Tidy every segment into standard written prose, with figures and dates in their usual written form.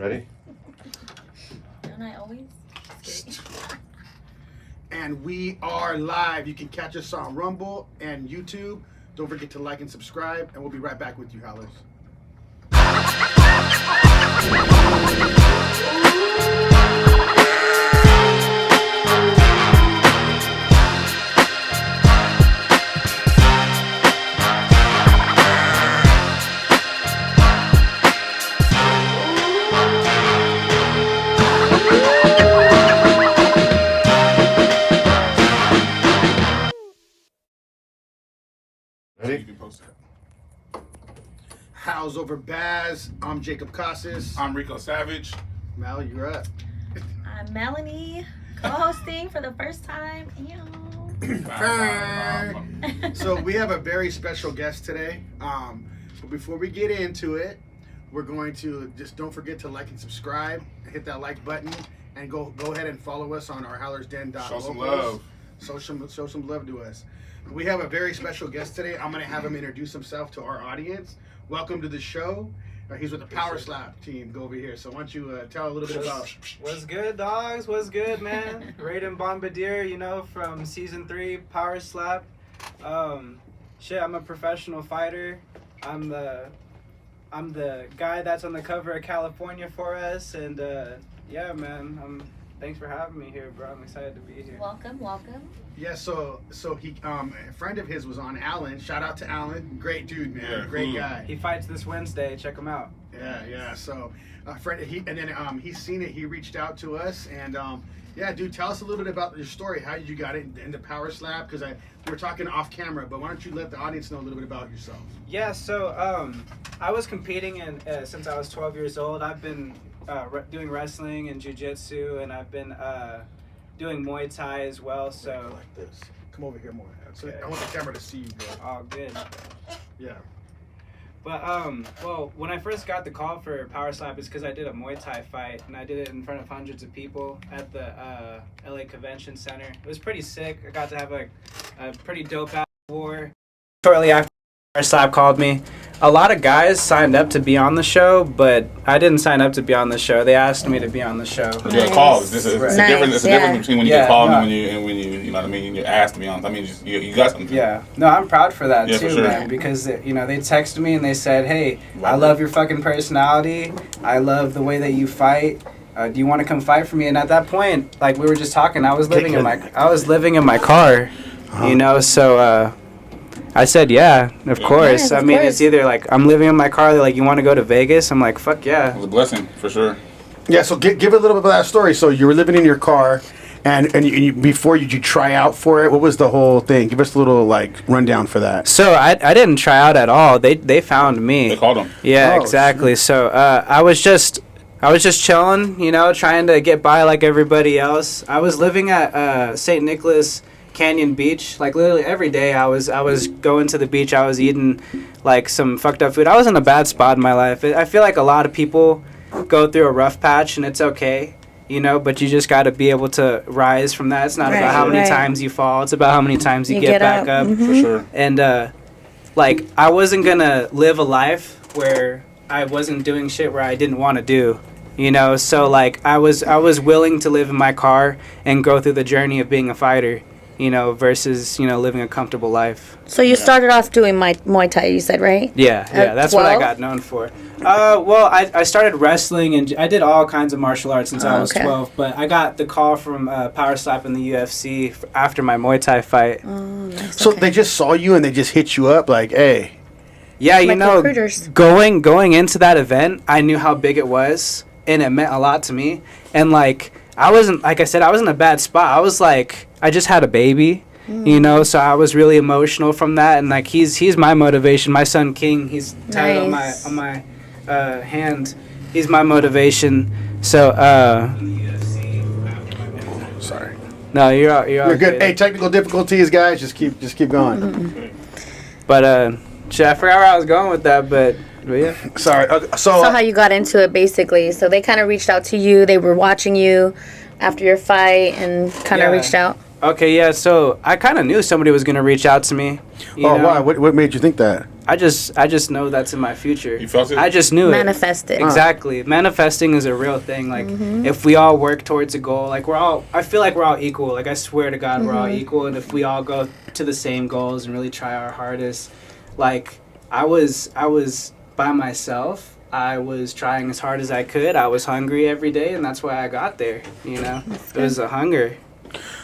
Ready? Don't I always? And we are live. You can catch us on Rumble and YouTube. Don't forget to like and subscribe, and we'll be right back with you, Howlers. Ready? How's over Baz? I'm Jacob Casas. I'm Rico Savage. Mal, you're up. I'm Melanie, co-hosting for the first time. So we have a very special guest today. But before we get into it, we're going to just don't forget to like and subscribe, hit that like button, and go ahead and follow us on our howlersden.locals. Show some love. Show some love to us. We have a very special guest today. I'm going to have him introduce himself to our audience. Welcome to the show. He's with the Power Slap team. Go over here. So why don't you tell a little bit about... What's good, dogs? What's good, man? Randen Bombardier, you know, from season 3, Power Slap. Shit, I'm a professional fighter. I'm the guy that's on the cover of California for us, and yeah, man. Thanks for having me here, bro. I'm excited to be here. Welcome. Yeah, so he a friend of his was on Alan. Shout out to Alan. Great dude, man. Yeah, Great cool. guy. He fights this Wednesday. Check him out. Yeah. So, he's seen it. He reached out to us, and yeah, dude, tell us a little bit about your story. How did you got into Power Slap? Because we were talking off camera, but why don't you let the audience know a little bit about yourself? Yeah. So I was competing since I was 12 years old. I've been doing wrestling and jiu-jitsu, and I've been doing Muay Thai as well. So Like this. Come over here more. Okay. I want the camera to see you, bro. all good. Yeah. But well, when I first got the call for Power Slap, it's because I did a Muay Thai fight, and I did it in front of hundreds of people at the LA Convention Center. It was pretty sick. I got to have a pretty dope out war. Shortly after Power Slap called me, a lot of guys signed up to be on the show, but I didn't sign up to be on the show. They asked me to be on the show. You get a call. It's a difference between when you get called and when you know what I mean, you're asked to be on. I mean, you got something. Yeah. No, I'm proud for that Yeah, too, for sure. man. Because they texted me and they said, "Hey, I love your fucking personality. I love the way that you fight. Do you want to come fight for me?" And at that point, like we were just talking, I was living in my car, you know. So I said, "Yeah, of course." Yeah, I mean, it's either like I'm living in my car. They're like, "You want to go to Vegas?" I'm like, "Fuck yeah." It was a blessing for sure. Yeah. So give a little bit of that story. So you were living in your car, and before you try out for it. What was the whole thing? Give us a little rundown for that. So I didn't try out at all. They found me. They called him. Yeah, Oh, exactly. So I was just chilling, you know, trying to get by like everybody else. I was living at St. Nicholas Canyon Beach. Like literally every day I was going to the beach. I was eating like some fucked up food. I was in a bad spot in my life. I feel like a lot of people go through a rough patch, and it's okay, you know, but you just got to be able to rise from that. It's not about how many times you fall. It's about how many times you get back up. Mm-hmm. For sure. And like I wasn't gonna live a life where I wasn't doing shit where I didn't want to do, you know. So like I was willing to live in my car and go through the journey of being a fighter, you know, versus, you know, living a comfortable life. So you started off doing Muay Thai, you said, right? Yeah, that's what I 12? got known for. Well, I started wrestling and I did all kinds of martial arts since I was 12, but I got the call from Power Slap in the UFC after my Muay Thai fight. Oh, nice. So okay. they just saw you and they just hit you up like, hey. Yeah, you Like know, recruiters. going into that event, I knew how big it was, and it meant a lot to me. And like I wasn't, like I said, I was in a bad spot. I was like, I just had a baby, you know, so I was really emotional from that. And like he's my motivation. My son King, he's tatted on my hand. He's my motivation. So Sorry. no, you're good. Hey, technical difficulties, guys. Just keep going. Mm-hmm. But shit, I forgot where I was going with that, but yeah. Sorry. So how you got into it, basically. So they kind of reached out to you. They were watching you after your fight and kind of reached out. Okay, yeah. So I kind of knew somebody was gonna reach out to me. You know? Why? What made you think that? I just know that's in my future. You felt it? I just knew Manifest it. Exactly. Manifesting is a real thing. Like, if we all work towards a goal, like I feel like we're all equal. Like, I swear to God, we're all equal. And if we all go to the same goals and really try our hardest, like, I was by myself. I was trying as hard as I could. I was hungry every day, and that's why I got there. You know, it was a hunger.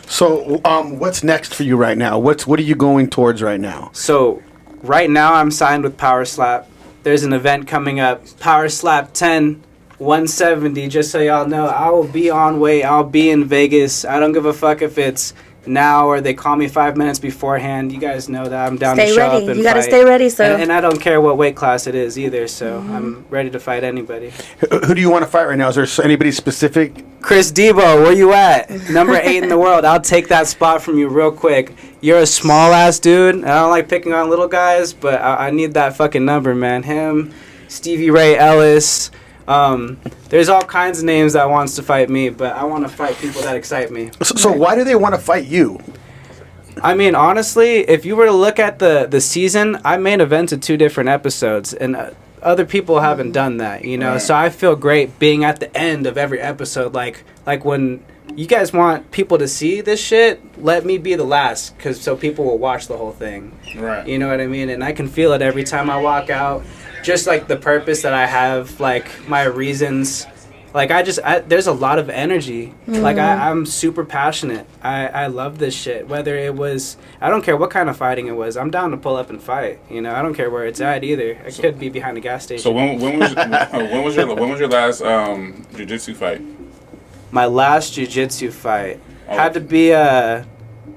So, what's next for you right now? What are you going towards right now? So, right now I'm signed with Power Slap. There's an event coming up, Power Slap 10, 170. Just so y'all know, I will be on way. I'll be in Vegas. I don't give a fuck if it's now or they call me 5 minutes beforehand. You guys know that I'm down to show up and you gotta fight. stay ready. So, and I don't care what weight class it is either. So I'm ready to fight anybody. Who do you want to fight right now? Is there anybody specific? Chris Debo, where you at? Number 8 in the world. I'll take that spot from you real quick. You're a small ass dude. I don't like picking on little guys, but I need that fucking number, man. Him, Stevie Ray Ellis. There's all kinds of names that wants to fight me, but I want to fight people that excite me. So why do they want to fight you? I mean, honestly, if you were to look at the season, I main evented 2 different episodes, and other people haven't done that, you know? Right. So I feel great being at the end of every episode. Like when you guys want people to see this shit, let me be the last, so people will watch the whole thing. Right. You know what I mean? And I can feel it every time I walk out. Just like the purpose that I have, like my reasons. Like there's a lot of energy. Like I'm super passionate. I love this shit. Whether it was, I don't care what kind of fighting it was. I'm down to pull up and fight. You know, I don't care where it's at either. I could be behind a gas station. So when was your last jiu-jitsu fight? My last jiu-jitsu fight had to be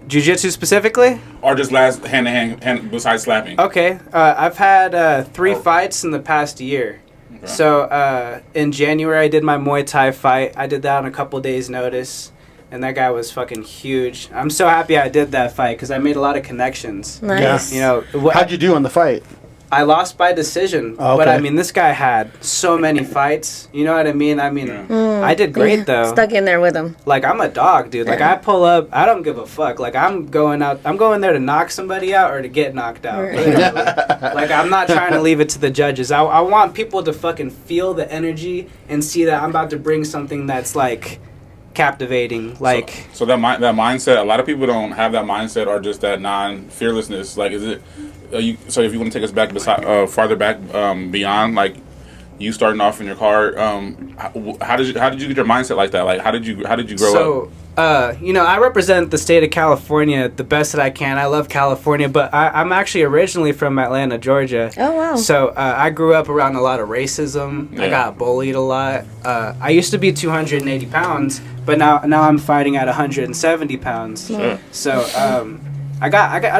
jiu-jitsu specifically? Or just last hand besides slapping? Okay. I've had 3 fights in the past year. Okay. So in January, I did my Muay Thai fight. I did that on a couple days' notice. And that guy was fucking huge. I'm so happy I did that fight because I made a lot of connections. nice. You know, How'd you do on the fight? I lost by decision. Oh, okay. But I mean, this guy had so many fights. You know what I mean? I did great though. Stuck in there with him. Like, I'm a dog, dude. Like, I pull up, I don't give a fuck. Like, I'm going there to knock somebody out or to get knocked out. Right. Like, I'm not trying to leave it to the judges. I want people to fucking feel the energy and see that I'm about to bring something that's, like, captivating. Like, so that mindset, a lot of people don't have that mindset or just that non-fearlessness. Like, is it, so if you want to take us back farther back beyond, like, you starting off in your car, how did you get your mindset like that? Like, how did you grow up? You know, I represent the state of California the best that I can. I love California, but I'm actually originally from Atlanta, Georgia. Oh, wow. So I grew up around a lot of racism. Yeah. I got bullied a lot. I used to be 280 pounds, but now I'm fighting at 170 pounds. Sure. So I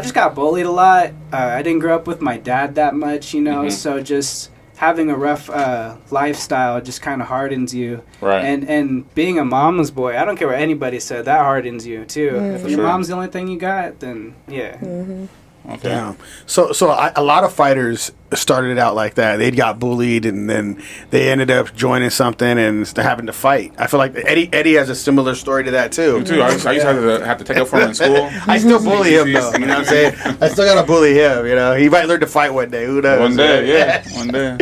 just got bullied a lot. I didn't grow up with my dad that much, you know, so just having a rough lifestyle just kind of hardens you. Right. And being a mama's boy, I don't care what anybody said, that hardens you too. If your mom's the only thing you got, then yeah. Okay. Yeah. So a lot of fighters started out like that. They got bullied, and then they ended up joining something and having to fight. I feel like Eddie has a similar story to that too. Me too. I used to have to take up for him in school. I still bully him though. You know what I'm saying? I still gotta bully him. You know, he might learn to fight one day. Who knows? One day, yeah. One day.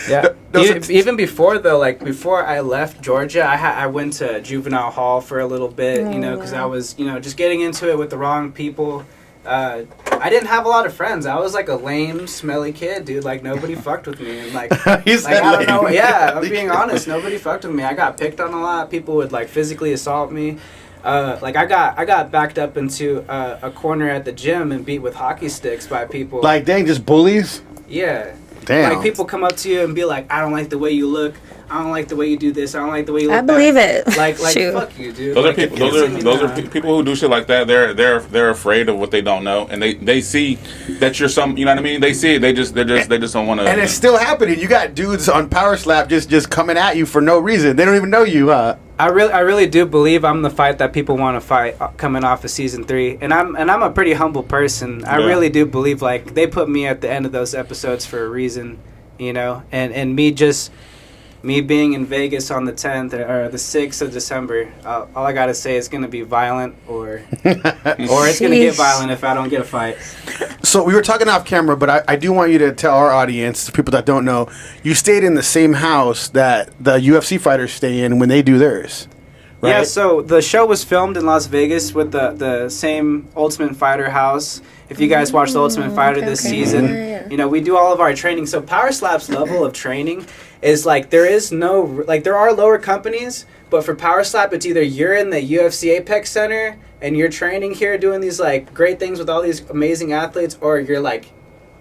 Yeah. Even before though, like before I left Georgia, I went to juvenile hall for a little bit, you know, because I was, you know, just getting into it with the wrong people. I didn't have a lot of friends. I was like a lame, smelly kid, dude. Like nobody fucked with me, and like I don't know. Yeah, I'm being honest. Nobody fucked with me. I got picked on a lot. People would like physically assault me. Like I got backed up into a corner at the gym and beat with hockey sticks by people. Like, dang, just bullies? Yeah. Damn. Like people come up to you and be like, "I don't like the way you look. I don't like the way you do this. I don't like the way you look." I believe it. Like Shoot. fuck you, dude. Those like, are people. Those are people who do shit like that. They're afraid of what they don't know, and they see that you're some. You know what I mean? They see it. They just don't want to. And it's still happening. You got dudes on Power Slap just coming at you for no reason. They don't even know you, huh? I really do believe I'm the fight that people want to fight coming off of season 3, and I'm a pretty humble person. I really do believe like they put me at the end of those episodes for a reason, you know, and me just me being in Vegas on the 10th or the 6th of December, all I gotta say is gonna be violent, or it's gonna get violent if I don't get a fight. So we were talking off camera, but I do want you to tell our audience, people that don't know, you stayed in the same house that the UFC fighters stay in when they do theirs. Right? Yeah, so the show was filmed in Las Vegas with the same Ultimate Fighter house. If you guys watch the Ultimate Fighter this season, you know, we do all of our training. So Power Slap's level of training is like, there is no, like, there are lower companies, but for Power Slap, it's either you're in the UFC Apex Center and you're training here doing these like great things with all these amazing athletes, or you're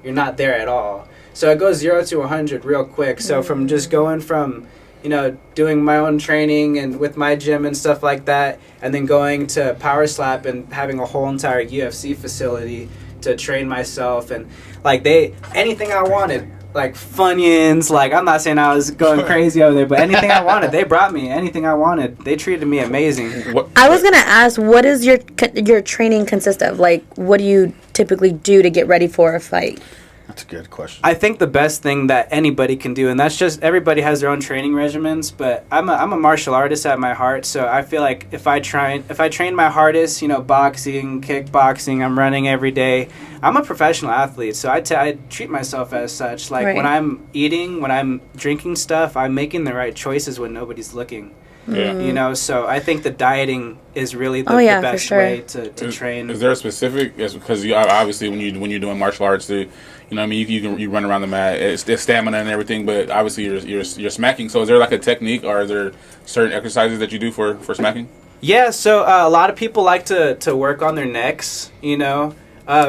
not there at all. So it goes 0 to 100 real quick. So from just going from, you know, doing my own training and with my gym and stuff like that, and then going to Power Slap and having a whole entire UFC facility to train myself, and like anything I wanted, like Funyuns, like I'm not saying I was going crazy over there, but anything I wanted, they brought me anything I wanted. They treated me amazing. I was gonna ask, what does your training consist of? Like, what do you typically do to get ready for a fight? That's a good question. I think the best thing that anybody can do, and that's just, everybody has their own training regimens, but I'm a martial artist at my heart, so I feel like if I train my hardest, you know, boxing, kickboxing, I'm running every day, I'm a professional athlete, so I treat myself as such. Like, when I'm eating, when I'm drinking stuff, I'm making the right choices when nobody's looking. Yeah. You know, so I think the dieting is really the best way to train. Is there a specific? Because obviously when you're doing martial arts, you know, what I mean, you run around the mat, it's stamina and everything, but obviously you're smacking. So is there like a technique, or is there certain exercises that you do for smacking? Yeah. So a lot of people like to work on their necks. You know,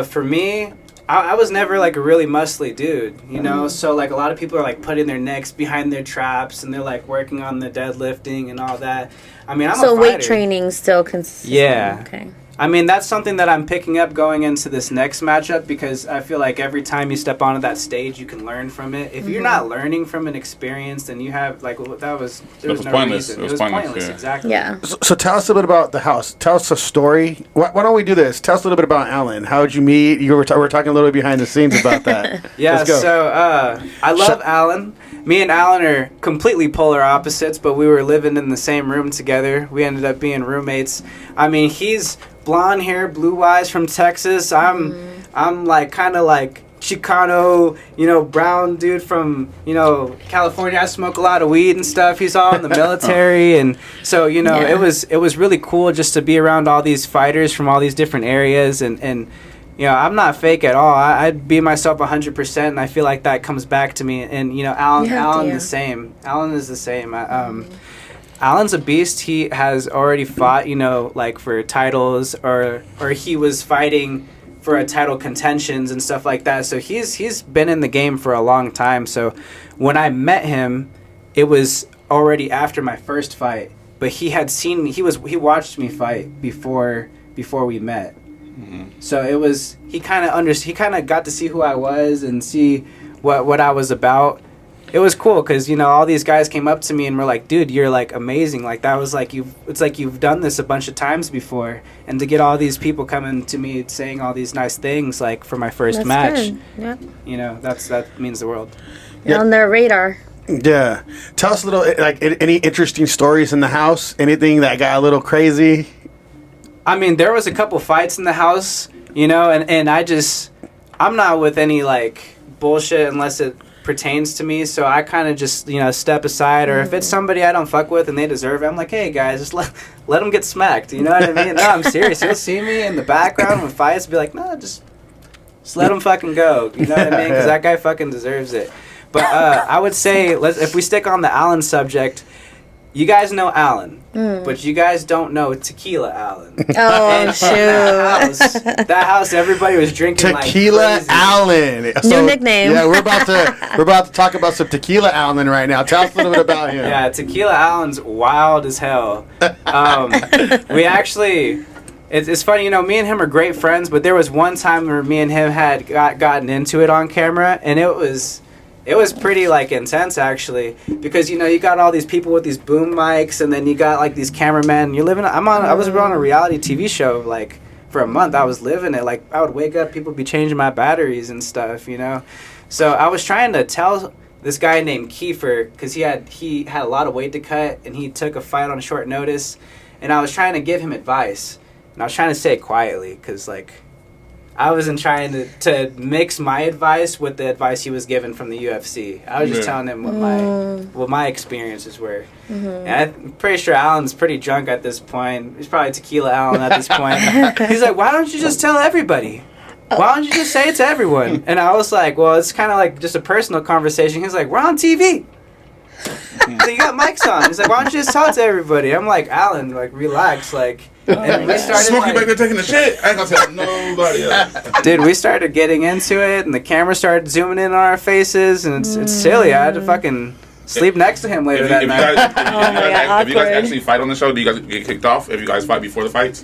for me, I was never like a really muscly dude, you know, so like a lot of people are like putting their necks behind their traps and they're like working on the deadlifting and all that. I mean, I'm a fighter. So weight training still consists. Yeah. Okay. I mean, that's something that I'm picking up going into this next matchup, because I feel like every time you step onto that stage, you can learn from it. If you're not learning from an experience, then you have, like, there was no pointless. reason. It was pointless, yeah. Exactly. Yeah. So tell us a bit about the house. Tell us a story. Why don't we do this? Tell us a little bit about Alan. How did you meet? We're talking a little bit behind the scenes about that. Yeah, Let's go. So I love Alan. Me and Alan are completely polar opposites, but we were living in the same room together. We ended up being roommates. I mean, he's blonde hair, blue eyes, from Texas. I'm like kind of like Chicano, you know, brown dude from, you know, California. I smoke a lot of weed and stuff. He's all in the military, and so, you know, it was really cool just to be around all these fighters from all these different areas, and you know, I'm not fake at all. I'd be myself 100%, and I feel like that comes back to me. And you know, Alan the same. Alan is the same. Alan's a beast. He has already fought, you know, like for titles, or he was fighting for a title contentions and stuff like that. So he's been in the game for a long time. So when I met him, it was already after my first fight, but he watched me fight before we met. Mm-hmm. So it was, he kind of got to see who I was and see what I was about. It was cool because, you know, all these guys came up to me and were like, dude, you're like amazing. Like, that was like, it's like you've done this a bunch of times before. And to get all these people coming to me saying all these nice things, like for my first match, Yep. you know, that means the world. You're on their radar. Yeah. Tell us a little, like, any interesting stories in the house? Anything that got a little crazy? I mean, there was a couple fights in the house, you know, and I'm not with any, like, bullshit unless it pertains to me, so I kind of just, you know, step aside, or if it's somebody I don't fuck with and they deserve it, I'm like, hey guys, just let them get smacked, you know what I mean? No, I'm serious. You'll see me in the background when fights, be like, no, just let them fucking go, you know what I mean? Because that guy fucking deserves it. But I would say, if we stick on the Alan subject, you guys know Alan, but you guys don't know Tequila Alan. Oh, shoot. That house, everybody was drinking Tequila like crazy. Alan. New nickname. Yeah, we're about to talk about some Tequila Alan right now. Tell us a little bit about him. Yeah, Tequila Alan's wild as hell. We actually, it's funny, you know, me and him are great friends, but there was one time where me and him had gotten into it on camera, and it was pretty, like, intense, actually, because, you know, you got all these people with these boom mics, and then you got, like, these cameramen. I was on a reality TV show, like, for a month. I was living it. Like, I would wake up, people would be changing my batteries and stuff, you know. So I was trying to tell this guy named Kiefer, because he had a lot of weight to cut, and he took a fight on short notice, and I was trying to give him advice, and I was trying to say it quietly, because like I wasn't trying to mix my advice with the advice he was given from the UFC. I was just telling him what my experiences were. And I'm pretty sure Alan's pretty drunk at this point. He's probably Tequila Alan at this point. He's like, why don't you just tell everybody? Why don't you just say it to everyone? And I was like, well, it's kind of like just a personal conversation. He's like, we're on TV. So you got mics on. He's like, why don't you just talk to everybody? I'm like, Alan, like, relax, like. And we started Smokey back there taking the shit. I ain't gonna tell nobody else. Dude, we started getting into it, and the camera started zooming in on our faces, and it's silly. I had to fucking sleep next to him later that night. If you guys actually fight on the show, do you guys get kicked off if you guys fight before the fights?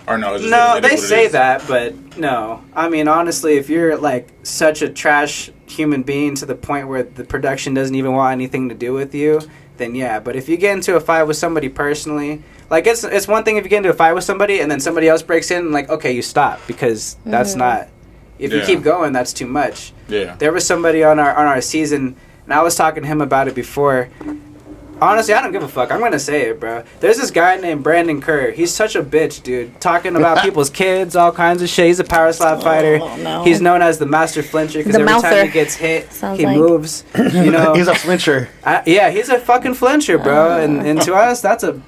Or no? No, they say that, but no. I mean, honestly, if you're like such a trash human being to the point where the production doesn't even want anything to do with you, then yeah. But if you get into a fight with somebody personally, like it's one thing if you get into a fight with somebody and then somebody else breaks in and like, okay, you stop, because that's not. If you keep going, that's too much. Yeah. There was somebody on our season, and I was talking to him about it before. Honestly, I don't give a fuck. I'm gonna say it, bro. There's this guy named Randen Kerr. He's such a bitch, dude. Talking about people's kids, all kinds of shit. He's a power slap fighter. No. He's known as the master flincher because every time he gets hit, he moves. You know, he's a flincher. Yeah, he's a fucking flincher, bro. And to us, that's a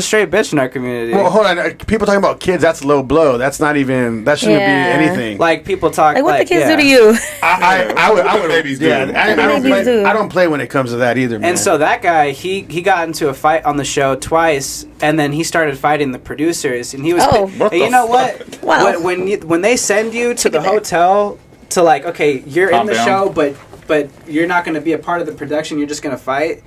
straight bitch in our community. Well, hold on. People talking about kids, that's low blow. That's not even. That shouldn't be anything. Like people talk. Like what the kids do to you? I would. Babies do. I don't play when it comes to that either, man. And so that guy, he got into a fight on the show twice, and then he started fighting the producers, and he was. You know what? Wow. When they send you to the hotel to like, okay, you're in the show, but you're not going to be a part of the production. You're just going to fight.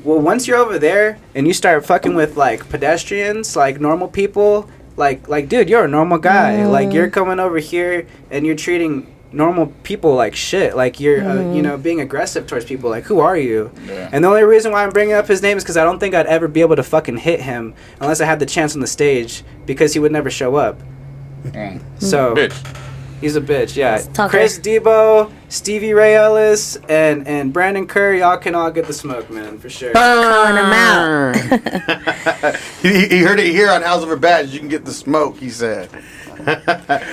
Well, once you're over there and you start fucking with like pedestrians, like normal people, like dude, you're a normal guy. Like you're coming over here and you're treating normal people like shit. Like you're, you know, being aggressive towards people. Like, who are you? Yeah. And the only reason why I'm bringing up his name is because I don't think I'd ever be able to fucking hit him unless I had the chance on the stage, because he would never show up. So. Bitch. He's a bitch, yeah. Chris Debo, Stevie Ray Ellis, and Randen Kerr, y'all can all get the smoke, man, for sure. Calling him out. he heard it here on House Over Badge. You can get the smoke, he said.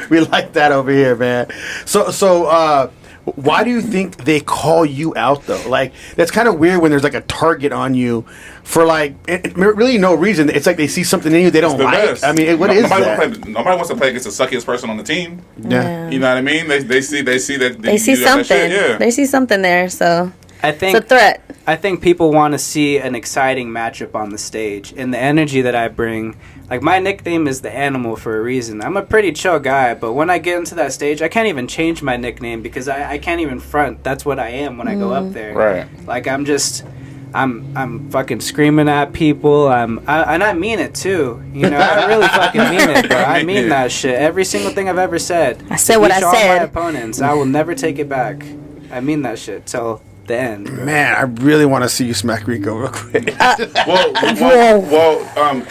We like that over here, man. So, why do you think they call you out, though? Like, that's kind of weird when there's, like, a target on you for, like, really no reason. It's like they see something in you they don't like. Best. I mean, what is that? Nobody wants to play against the suckiest person on the team. Yeah. You know what I mean? They see that. They see something. They see something there, so I think it's a threat. I think people want to see an exciting matchup on the stage, and the energy that I bring. Like, my nickname is the Animal for a reason. I'm a pretty chill guy, but when I get into that stage, I can't even change my nickname because I can't even front. That's what I am when I go up there. Right. Like, I'm fucking screaming at people. And I mean it too. You know, I really fucking mean it, bro. I mean that shit. Every single thing I've ever said. I said what I said. My opponents, I will never take it back. I mean that shit till the end, bro. Man, I really want to see you smack Rico real quick.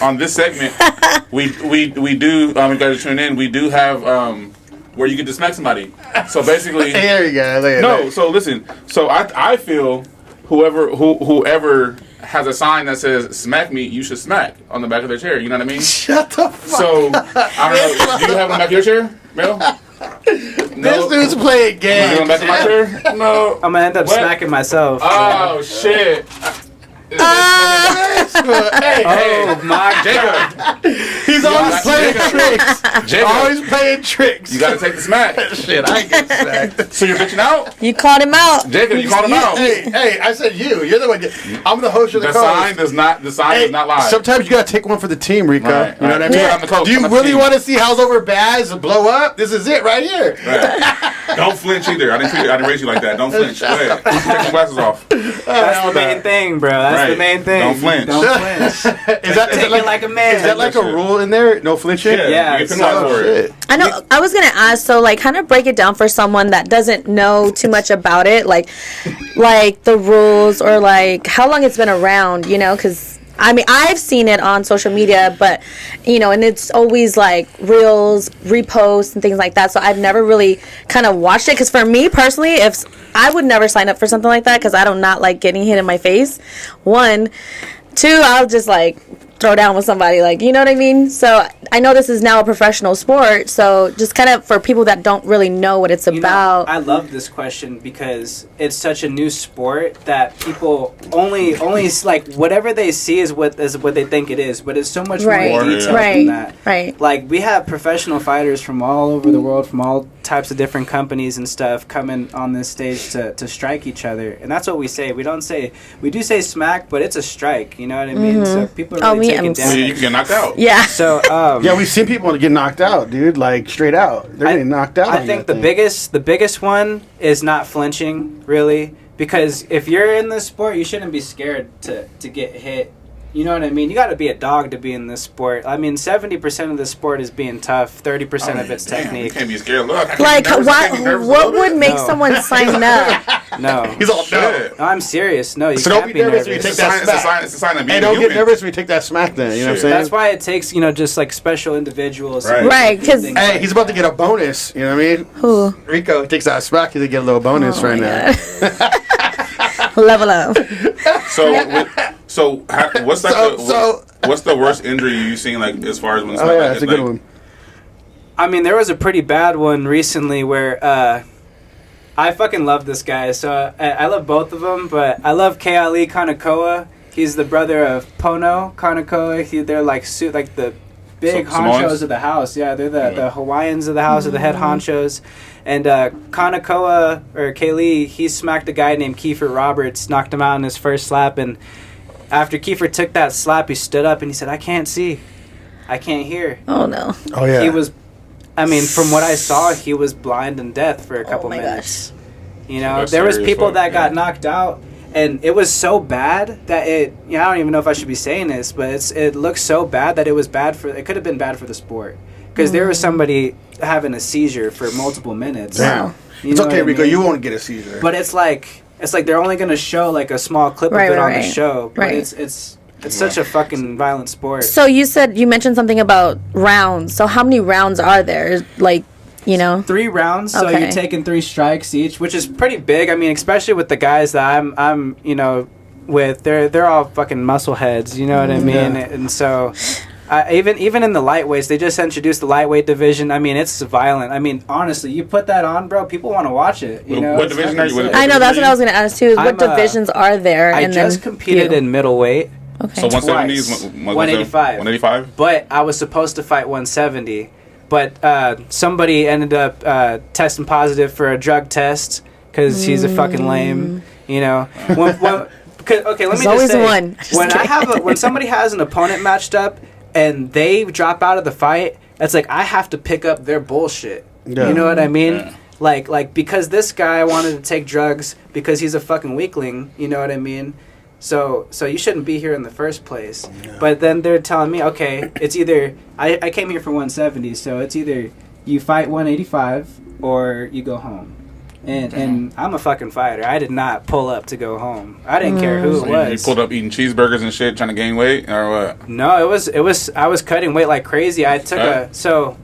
On this segment, we do. You guys tune in. We do have where you get to smack somebody. So basically, there you go. No, so listen. So I feel whoever has a sign that says "smack me," you should smack on the back of their chair. You know what I mean? Shut the fuck. So I don't know. Do you have on the back of your chair, Mel? No. This dude's playing games. You on the back of my chair? No. I'm gonna end up smacking myself. Oh shit. Hey, my Jacob. He's always playing tricks. Jacob. Always playing tricks. You gotta take the smack. Shit, I get smacked. So you're bitching out? You called him out. Jacob, you called him out. Hey, I said you. You're the one. I'm the host of the sign does not. The sign does not lie. Sometimes you gotta take one for the team, Rico. Right, you know what I mean? I'm the coach. Do you really want to see House Over Baz blow up? This is it right here. Right. Don't flinch either. I didn't raise you like that. Don't flinch. Go ahead. Take your glasses off. That's the main thing, bro. That's the main thing. Don't flinch. Don't flinch. Is that like a man? Is that like a rule in there? No flinching? Yeah. You get penalized for it. I know. I was gonna ask. So, like, kind of break it down for someone that doesn't know too much about it, like the rules or like how long it's been around. You know, because I mean, I've seen it on social media, but and it's always like reels, reposts, and things like that. So I've never really kind of watched it. Because for me personally, if I would never sign up for something like that, because I do not like getting hit in my face. 1, 2, I'll just like throw down with somebody, like, you know what I mean? So I know this is now a professional sport, so just kind of for people that don't really know what it's about. I love this question because it's such a new sport that people only like whatever they see is what they think it is, but it's so much more detailed than that. Right. Like, we have professional fighters from all over the world, from all types of different companies and stuff, coming on this stage to strike each other, and that's what we say. We do say smack, but it's a strike. You know what I mean? So people are really taking damage. You can get knocked out. Yeah. So yeah, we've seen people get knocked out, dude. Like straight out, they're getting knocked out. I think the biggest one is not flinching, really, because if you're in this sport, you shouldn't be scared to get hit. You know what I mean? You got to be a dog to be in this sport. I mean, 70% of the sport is being tough. 30% of it's technique. You can't be scared. Look, like, what would make someone sign up? No. He's all no. I'm serious. No, you So can't don't be be nervous nervous. when you take that smack. It's a sign of being Hey, don't human. get nervous when you take that smack. Then you know what I'm saying? That's why it takes just like special individuals. Right, because Hey, he's about to get a bonus. You know what I mean? Who? Rico takes that smack. He's gonna get a little bonus right now. Level up. What's the worst injury you've seen, like, as far as when it's Oh yeah, that's a good one. I mean, there was a pretty bad one recently where I fucking love this guy. So I love both of them, but I love Keali Kanakoa. He's the brother of Pono Kanakoa. They're like the big honchos of the house. Yeah, they're the Hawaiians of the house, or the head honchos. And Kanakoa, or Keali, he smacked a guy named Kiefer Roberts, knocked him out in his first slap. And after Kiefer took that slap, he stood up and he said, "I can't see. I can't hear." Oh, no. Oh yeah. He was, I mean, from what I saw, he was blind and deaf for a couple minutes. Gosh. You know, That's there was serious, people that got yeah. knocked out, and it was so bad that I don't even know if I should be saying this, but it looked so bad that it could have been bad for the sport. Because there was somebody having a seizure for multiple minutes. Damn. You It's know okay, what I Rico. mean? You won't get a seizure. But it's like they're only going to show like a small clip of it on the show. But Right. it's such a fucking violent sport. So you mentioned something about rounds. So how many rounds are there? Like, 3 rounds, so Okay. you're taking 3 strikes each, which is pretty big. I mean, especially with the guys that I'm with, they're all fucking muscle heads. You know what I mean? Yeah. And so, even in the lightweights, they just introduced the lightweight division. I mean, it's violent. I mean, honestly, you put that on, bro, people want to watch it. You know, What It's division fucking are you with? sick. I know, that's what I was going to ask too. Is what divisions are there? I and just then competed you. in middleweight. Okay. So 170 Twice. is 185. 185? But I was supposed to fight 170. But somebody ended up testing positive for a drug test because he's a fucking lame. You know. Okay, let me There's just always say, one. Just when kidding. when somebody has an opponent matched up and they drop out of the fight, it's like I have to pick up their bullshit. Yeah. You know what I mean? Yeah. Like because this guy wanted to take drugs because he's a fucking weakling. You know what I mean? So you shouldn't be here in the first place. Yeah. But then they're telling me, okay, it's either I came here for 170, so it's either you fight 185 or you go home. And I'm a fucking fighter. I did not pull up to go home. I didn't care who So it you was. pulled up eating cheeseburgers and shit, trying to gain weight, or what? No, it was I was cutting weight like crazy. I took so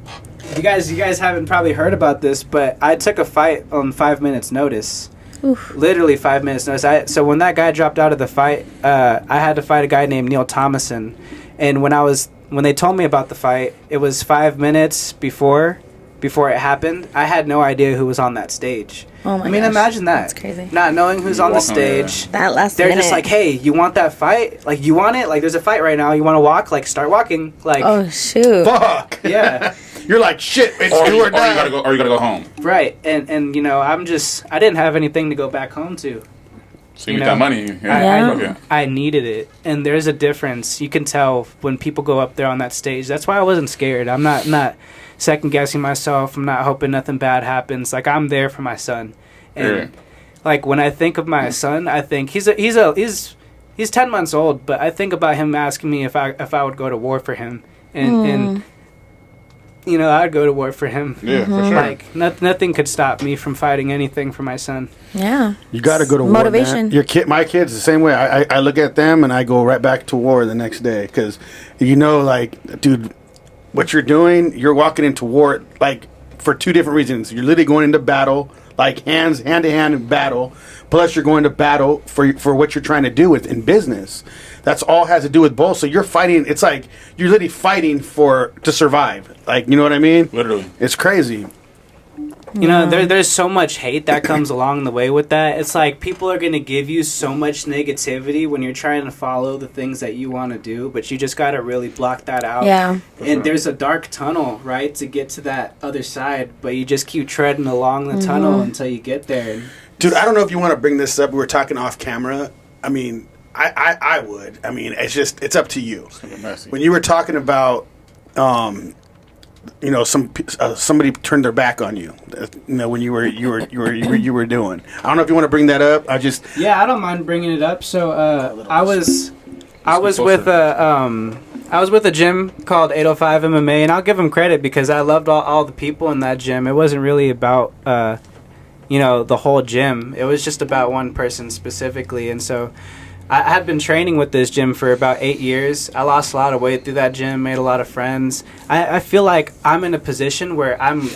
you guys haven't probably heard about this, but I took a fight on 5 minutes notice. Oof. Literally 5 minutes notice. So when that guy dropped out of the fight, I had to fight a guy named Neil Thomason. And when they told me about the fight, it was 5 minutes before it happened. I had no idea who was on that stage. Oh my I mean, gosh. imagine that. That's crazy. Not knowing who's on the stage. That last They're minute. just like, hey, you want that fight? Like, you want it? Like, there's a fight right now. You want to walk? Like, start walking. Like, Oh, shoot. Fuck. yeah. You're like shit. It's Or do you or die. gotta go home. Right. And I didn't have anything to go back home to. So you get that money. Yeah. I needed it, and there's a difference. You can tell when people go up there on that stage. That's why I wasn't scared. I'm not second guessing myself. I'm not hoping nothing bad happens. Like, I'm there for my son, and like when I think of my son, I think he's 10 months old, but I think about him asking me if I would go to war for him, and I'd go to war for him. Yeah, for sure. Like nothing could stop me from fighting anything for my son. Yeah. You got to go to Motivation. war, man. Your kid, my kids, the same way. I look at them and I go right back to war the next day because, like, dude, what you're doing, you're walking into war like for two different reasons. You're literally going into battle, like hand to hand in battle. Plus, you're going to battle for what you're trying to do in business. That's all has to do with both. So you're fighting. It's like you're literally fighting to survive. Like, you know what I mean? Literally, it's crazy. There's so much hate that comes along the way with that. It's like people are going to give you so much negativity when you're trying to follow the things that you want to do, but you just got to really block that out. Yeah. And there's a dark tunnel, right, to get to that other side, but you just keep treading along the tunnel until you get there. Dude, I don't know if you want to bring this up. We were talking off camera. I mean, I would. I mean, it's up to you. When you were talking about, somebody turned their back on you. When you were doing. I don't know if you want to bring that up. I don't mind bringing it up. So I was with a gym called 805 MMA, and I'll give them credit because I loved all the people in that gym. It wasn't really about the whole gym. It was just about one person specifically, and so I had been training with this gym for about 8 years. I lost a lot of weight through that gym, made a lot of friends. I feel like I'm in a position where I'm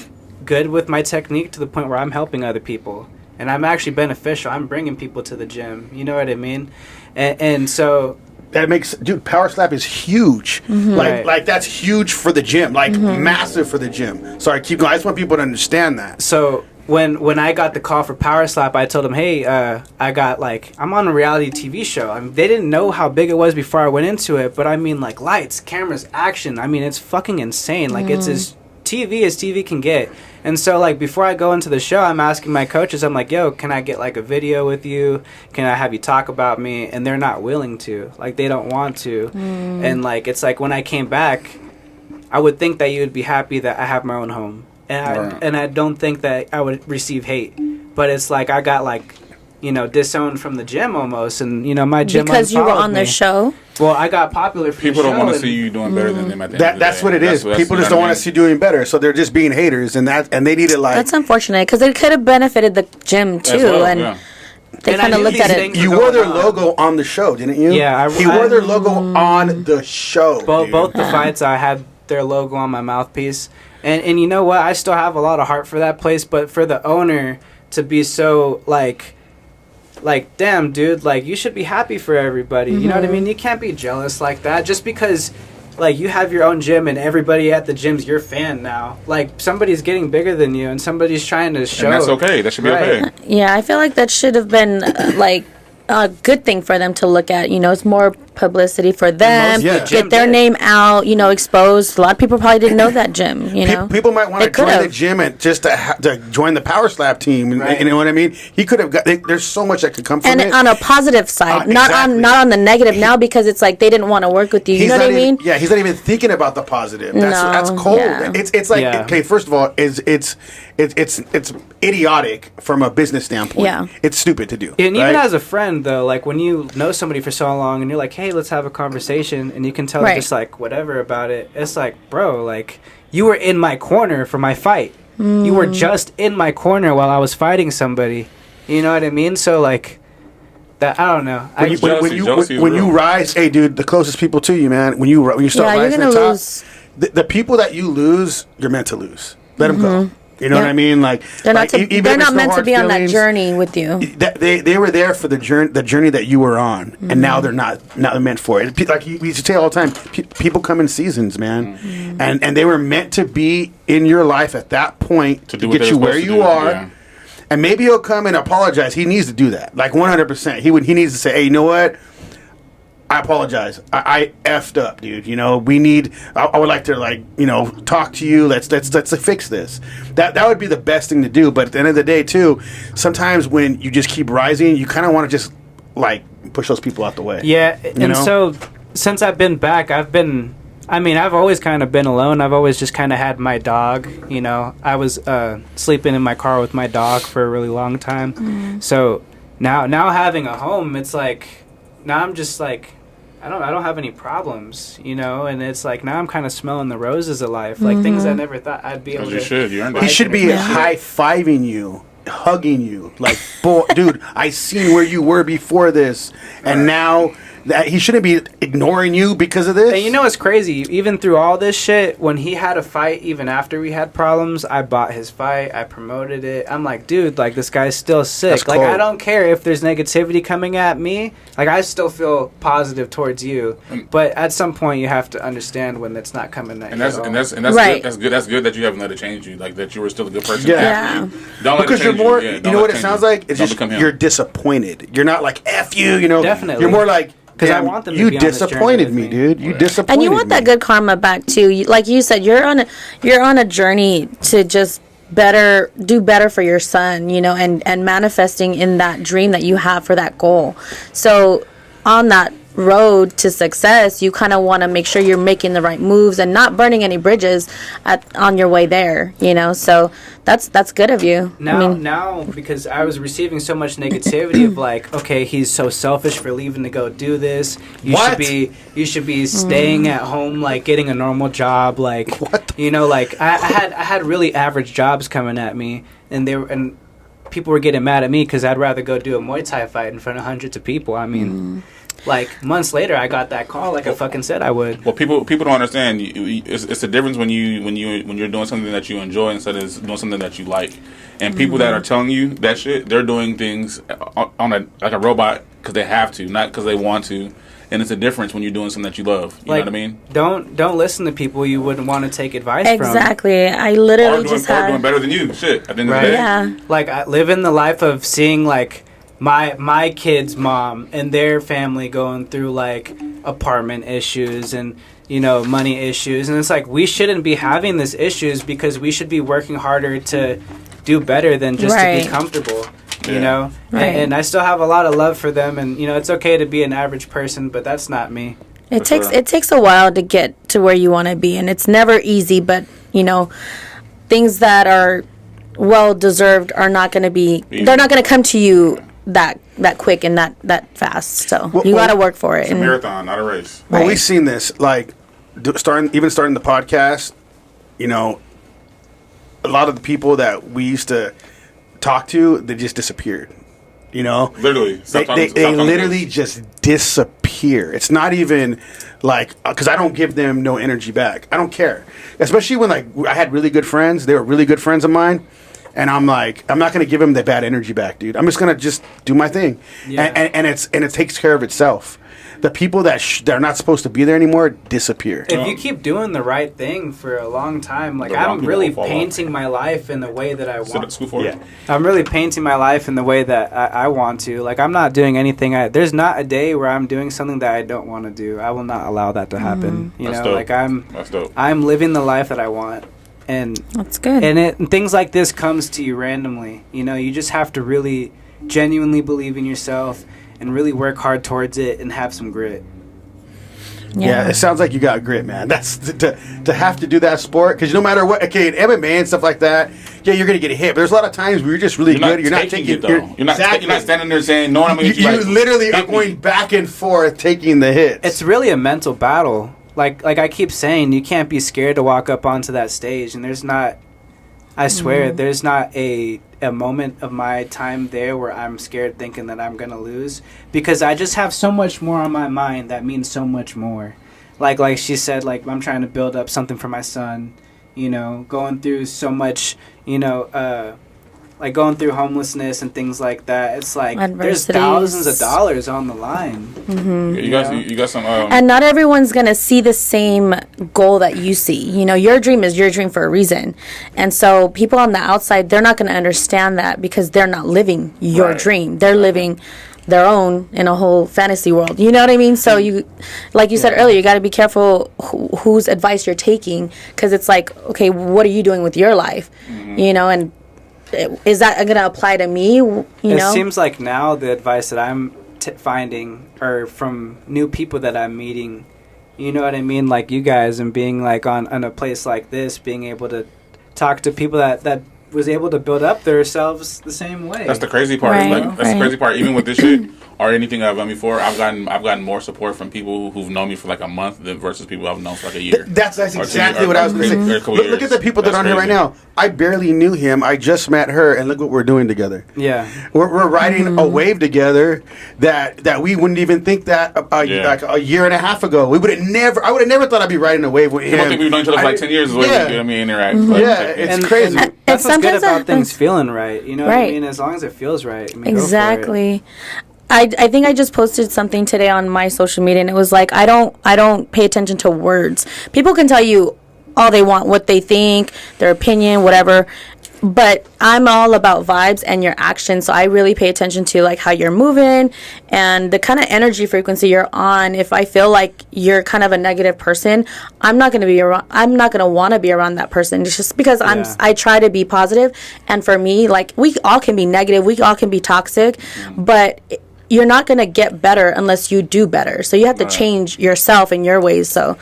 good with my technique to the point where I'm helping other people. And I'm actually beneficial. I'm bringing people to the gym. You know what I mean? And so... That makes... Dude, Power Slap is huge. Like that's huge for the gym. Like, massive for the gym. Sorry, keep going. I just want people to understand that. So... When I got the call for Power Slap, I told them, hey, I'm on a reality TV show. I mean, they didn't know how big it was before I went into it, but I mean, like, lights, cameras, action. I mean, it's fucking insane. Like, it's as TV can get. And so, like, before I go into the show, I'm asking my coaches, I'm like, yo, can I get, like, a video with you? Can I have you talk about me? And they're not willing to. Like, they don't want to. And, like, it's like when I came back, I would think that you would be happy that I have my own home. And I don't think that I would receive hate, but it's like I got disowned from the gym almost, and my gym because you were on the show. Well, I got popular for people the show. People don't want to see you doing better than them at the end of the That's day. what it is. People just don't want to see you doing better, so they're just being haters, and they need it like. That's unfortunate because it could have benefited the gym too, they kind of looked at it. You wore their logo on the show, didn't you? Yeah, he wore their logo on the show. Both the fights, I had their logo on my mouthpiece. And you know what? I still have a lot of heart for that place, but for the owner to be so like damn, dude, like you should be happy for everybody. You know what I mean? You can't be jealous like that just because like you have your own gym and everybody at the gym's your fan now. Like somebody's getting bigger than you and somebody's trying to show. And that's okay. That should be okay. Yeah, I feel like that should have been like a good thing for them to look at. It's more publicity for them, get their name out, exposed. A lot of people probably didn't know that gym. People might want to join the gym and just to join the Power Slap team. And, you know what I mean? He could have got. There's so much that could come from it. And on a positive side, not on the negative now because it's like they didn't want to work with you. You know what I mean? Yeah, he's not even thinking about the positive. That's cold. Yeah. It's like okay. First of all, it's idiotic from a business standpoint. Yeah, it's stupid to do. And even as a friend, though, like when you know somebody for so long and you're like, hey, let's have a conversation, and you can tell them just like whatever about it. It's like, bro, like you were in my corner for my fight. You were just in my corner while I was fighting somebody. You know what I mean? So like that, I don't know. When you rise, hey, dude, the closest people to you, man. When you start rising to the top, the people that you lose, you're meant to lose. Let them go. You know what I mean? Like they're not meant to be on that journey with you. They were there for the journey that you were on, and now they're not meant for it. Like we used to say all the time, people come in seasons, man, and they were meant to be in your life at that point to get you where you are. Yeah. And maybe he'll come and apologize. He needs to do that, like 100%. He needs to say, hey, you know what? I apologize. I effed up, dude. We need. I would like to talk to you. Let's fix this. That would be the best thing to do. But at the end of the day, too, sometimes when you just keep rising, you kind of want to just push those people out the way. Yeah, so since I've been back, I've always kind of been alone. I've always just kind of had my dog. I was sleeping in my car with my dog for a really long time. So now having a home, it's like now I'm just like I don't have any problems, you know, and it's like now I'm kind of smelling the roses of life, like things I never thought I'd be able As to. you should. You earned it. He should be high-fiving you, hugging you, like, boy, dude, I seen where you were before this, and now that he shouldn't be ignoring you because of this. And you know what's crazy? Even through all this shit, when he had a fight, even after we had problems, I bought his fight. I promoted it. I'm like, dude, like this guy's still sick. That's Like cold. I don't care if there's negativity coming at me. Like I still feel positive towards you. But at some point, you have to understand when it's not coming at And you. that's Right. good. That's good that you haven't let it change you. Like that you were still a good person. Yeah. after you. Don't let Because it you're change more, Yeah, you don't know let what it change sounds you. like? It's Don't just become him. you're disappointed. You're not like F you know. Definitely. You're more like, 'Cause I damn, want them to you be on this journey disappointed with me, me. dude. You disappointed And you want that me. good karma back too. Like you said, you're on a journey to just do better for your son, you know, and manifesting in that dream that you have for that goal. So on that road to success, you kind of want to make sure you're making the right moves and not burning any bridges on your way there, you know. So that's good of you. Now, because I was receiving so much negativity of like, okay, he's so selfish for leaving to go do this. You should be staying at home, like getting a normal job, like you know, like I had really average jobs coming at me, and people were getting mad at me because I'd rather go do a Muay Thai fight in front of hundreds of people. I mean. Like months later, I got that call, like I fucking said I would. Well, people don't understand. It's the difference when you're doing something that you enjoy instead of doing something that you like. And people that are telling you that shit, they're doing things on like a robot because they have to, not because they want to. And it's a difference when you're doing something that you love. You know what I mean? Don't listen to people you wouldn't want to take advice from. Exactly. I literally Or doing better than you. Shit. At the end of the day. Yeah. Like I live in the life of seeing like my kid's mom and their family going through like apartment issues and you know money issues, and it's like we shouldn't be having these issues because we should be working harder to do better than just to be comfortable. You know, and I still have a lot of love for them, and you know it's okay to be an average person, but that's not me. It takes a while to get to where you want to be, and it's never easy. But you know, things that are well deserved are not going to be. They're not going to come to you that quick and that fast. So you got to work for it. It's a marathon, not a race. Well, we've seen this, like starting the podcast. You know, a lot of the people that we used to talk to, they just disappeared. You know, Literally, they literally just disappear. It's not even like because I don't give them no energy back. I don't care, especially when like I had really good friends. They were really good friends of mine. And I'm like, I'm not going to give him the bad energy back, dude. I'm just going to just do my thing. Yeah. And it takes care of itself. The people that are not supposed to be there anymore disappear. If you keep doing the right thing for a long time, like I'm really painting my life in the way that I want. Yeah. I'm really painting my life in the way that I want to. Like I'm not doing anything. There's not a day where I'm doing something that I don't want to do. I will not allow that to happen. You know, like I'm living the life that I want. And that's good. And things like this comes to you randomly. You know, you just have to really genuinely believe in yourself and really work hard towards it and have some grit. Yeah, it sounds like you got grit, man. That's to have to do that sport because no matter what, okay, in MMA and stuff like that, yeah, you're gonna get hit. But there's a lot of times where you're just really good. You're not taking it though. You're not standing there saying, "No, I'm gonna." You literally are going back and forth taking the hits. It's really a mental battle. Like I keep saying, you can't be scared to walk up onto that stage, and there's not. I swear, there's not a moment of my time there where I'm scared thinking that I'm gonna lose because I just have so much more on my mind that means so much more. Like she said, like I'm trying to build up something for my son, you know, going through so much, you know, like going through homelessness and things like that. It's like there's thousands of dollars on the line. Mm-hmm. You got some. And not everyone's gonna see the same goal that you see. You know, your dream is your dream for a reason, and so people on the outside, they're not gonna understand that because they're not living your dream. They're living their own in a whole fantasy world. You know what I mean? So you, like you said earlier, you got to be careful whose advice you're taking because it's like, okay, what are you doing with your life? You know, and is that going to apply to me? You know, it seems like now the advice that I'm finding are from new people that I'm meeting. You know what I mean? Like you guys, and being like on a place like this, being able to talk to people that was able to build up themselves the same way. That's the crazy part. Right, That's the crazy part. Even with this shit, or anything I've done before, I've gotten more support from people who've known me for like a month than versus people I've known for like a year. That's exactly what I was going to say. Look at the people that are on here right now. I barely knew him. I just met her, and look what we're doing together. Yeah, we're riding a wave together that we wouldn't even think that like a year and a half ago. We would have never. I would have never thought I'd be riding a wave with him. I don't think we've known each other for like 10 years. Is what we interact. It's crazy. And that's what's good about things feeling right. You know what Right. I mean? As long as it feels right. I mean, Exactly. I think I just posted something today on my social media, and it was like I don't pay attention to words. People can tell you all they want, what they think, their opinion, whatever, but I'm all about vibes and your actions. So I really pay attention to like how you're moving and the kind of energy frequency you're on. If I feel like you're kind of a negative person, I'm not going to want to be around that person. It's just because I try to be positive, and for me, like, we all can be negative, we all can be toxic, but you're not going to get better unless you do better. So you have to change yourself and your ways. So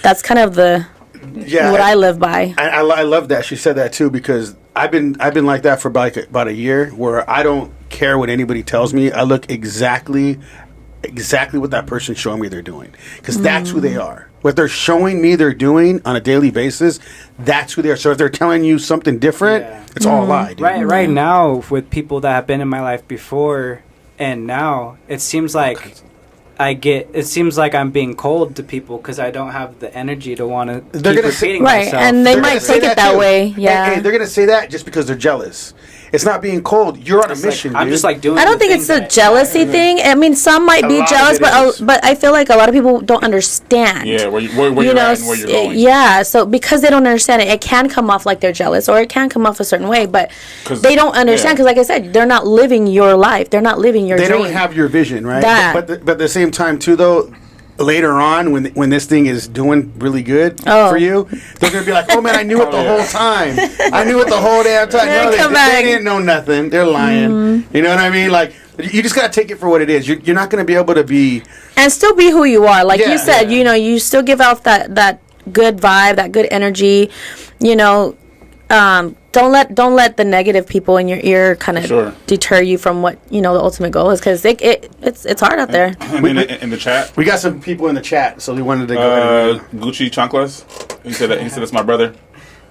that's kind of what I live by. I love that she said that too, because I've been like that for about a year, where I don't care what anybody tells me. I look exactly what that person's showing me they're doing, because that's who they are. What they're showing me they're doing on a daily basis, that's who they are. So if they're telling you something different, it's all a lie, dude. Right now, with people that have been in my life before and now, it seems like I'm being cold to people because I don't have the energy to want to keep repeating myself. Right, and they might take it that way. Yeah, and they're gonna say that just because they're jealous. It's not being cold. You're on a mission. I'm just like doing. I don't think it's a jealousy thing. I mean, some might be jealous, but I feel like a lot of people don't understand. Yeah, where you're at and where you're going. Yeah, so because they don't understand it, it can come off like they're jealous, or it can come off a certain way. But they don't understand because, like I said, they're not living your life. They're not living your dream. They don't have your vision, right? But at the same time, too, though. Later on, when this thing is doing really good for you, they're gonna be like, "Oh man, I knew it the whole time. I knew it the whole damn time." No, they didn't know nothing. They're lying. You know what I mean? Like, you just gotta take it for what it is. You're not gonna be able to be and still be who you are. Like you said, you know, you still give out that good vibe, that good energy. You know, don't let the negative people in your ear kind of deter you from what the ultimate goal is, because it's hard out there. I mean, in the chat, we got some people in the chat, so we wanted to go ahead. Gucci Chanclas, he said it's my brother.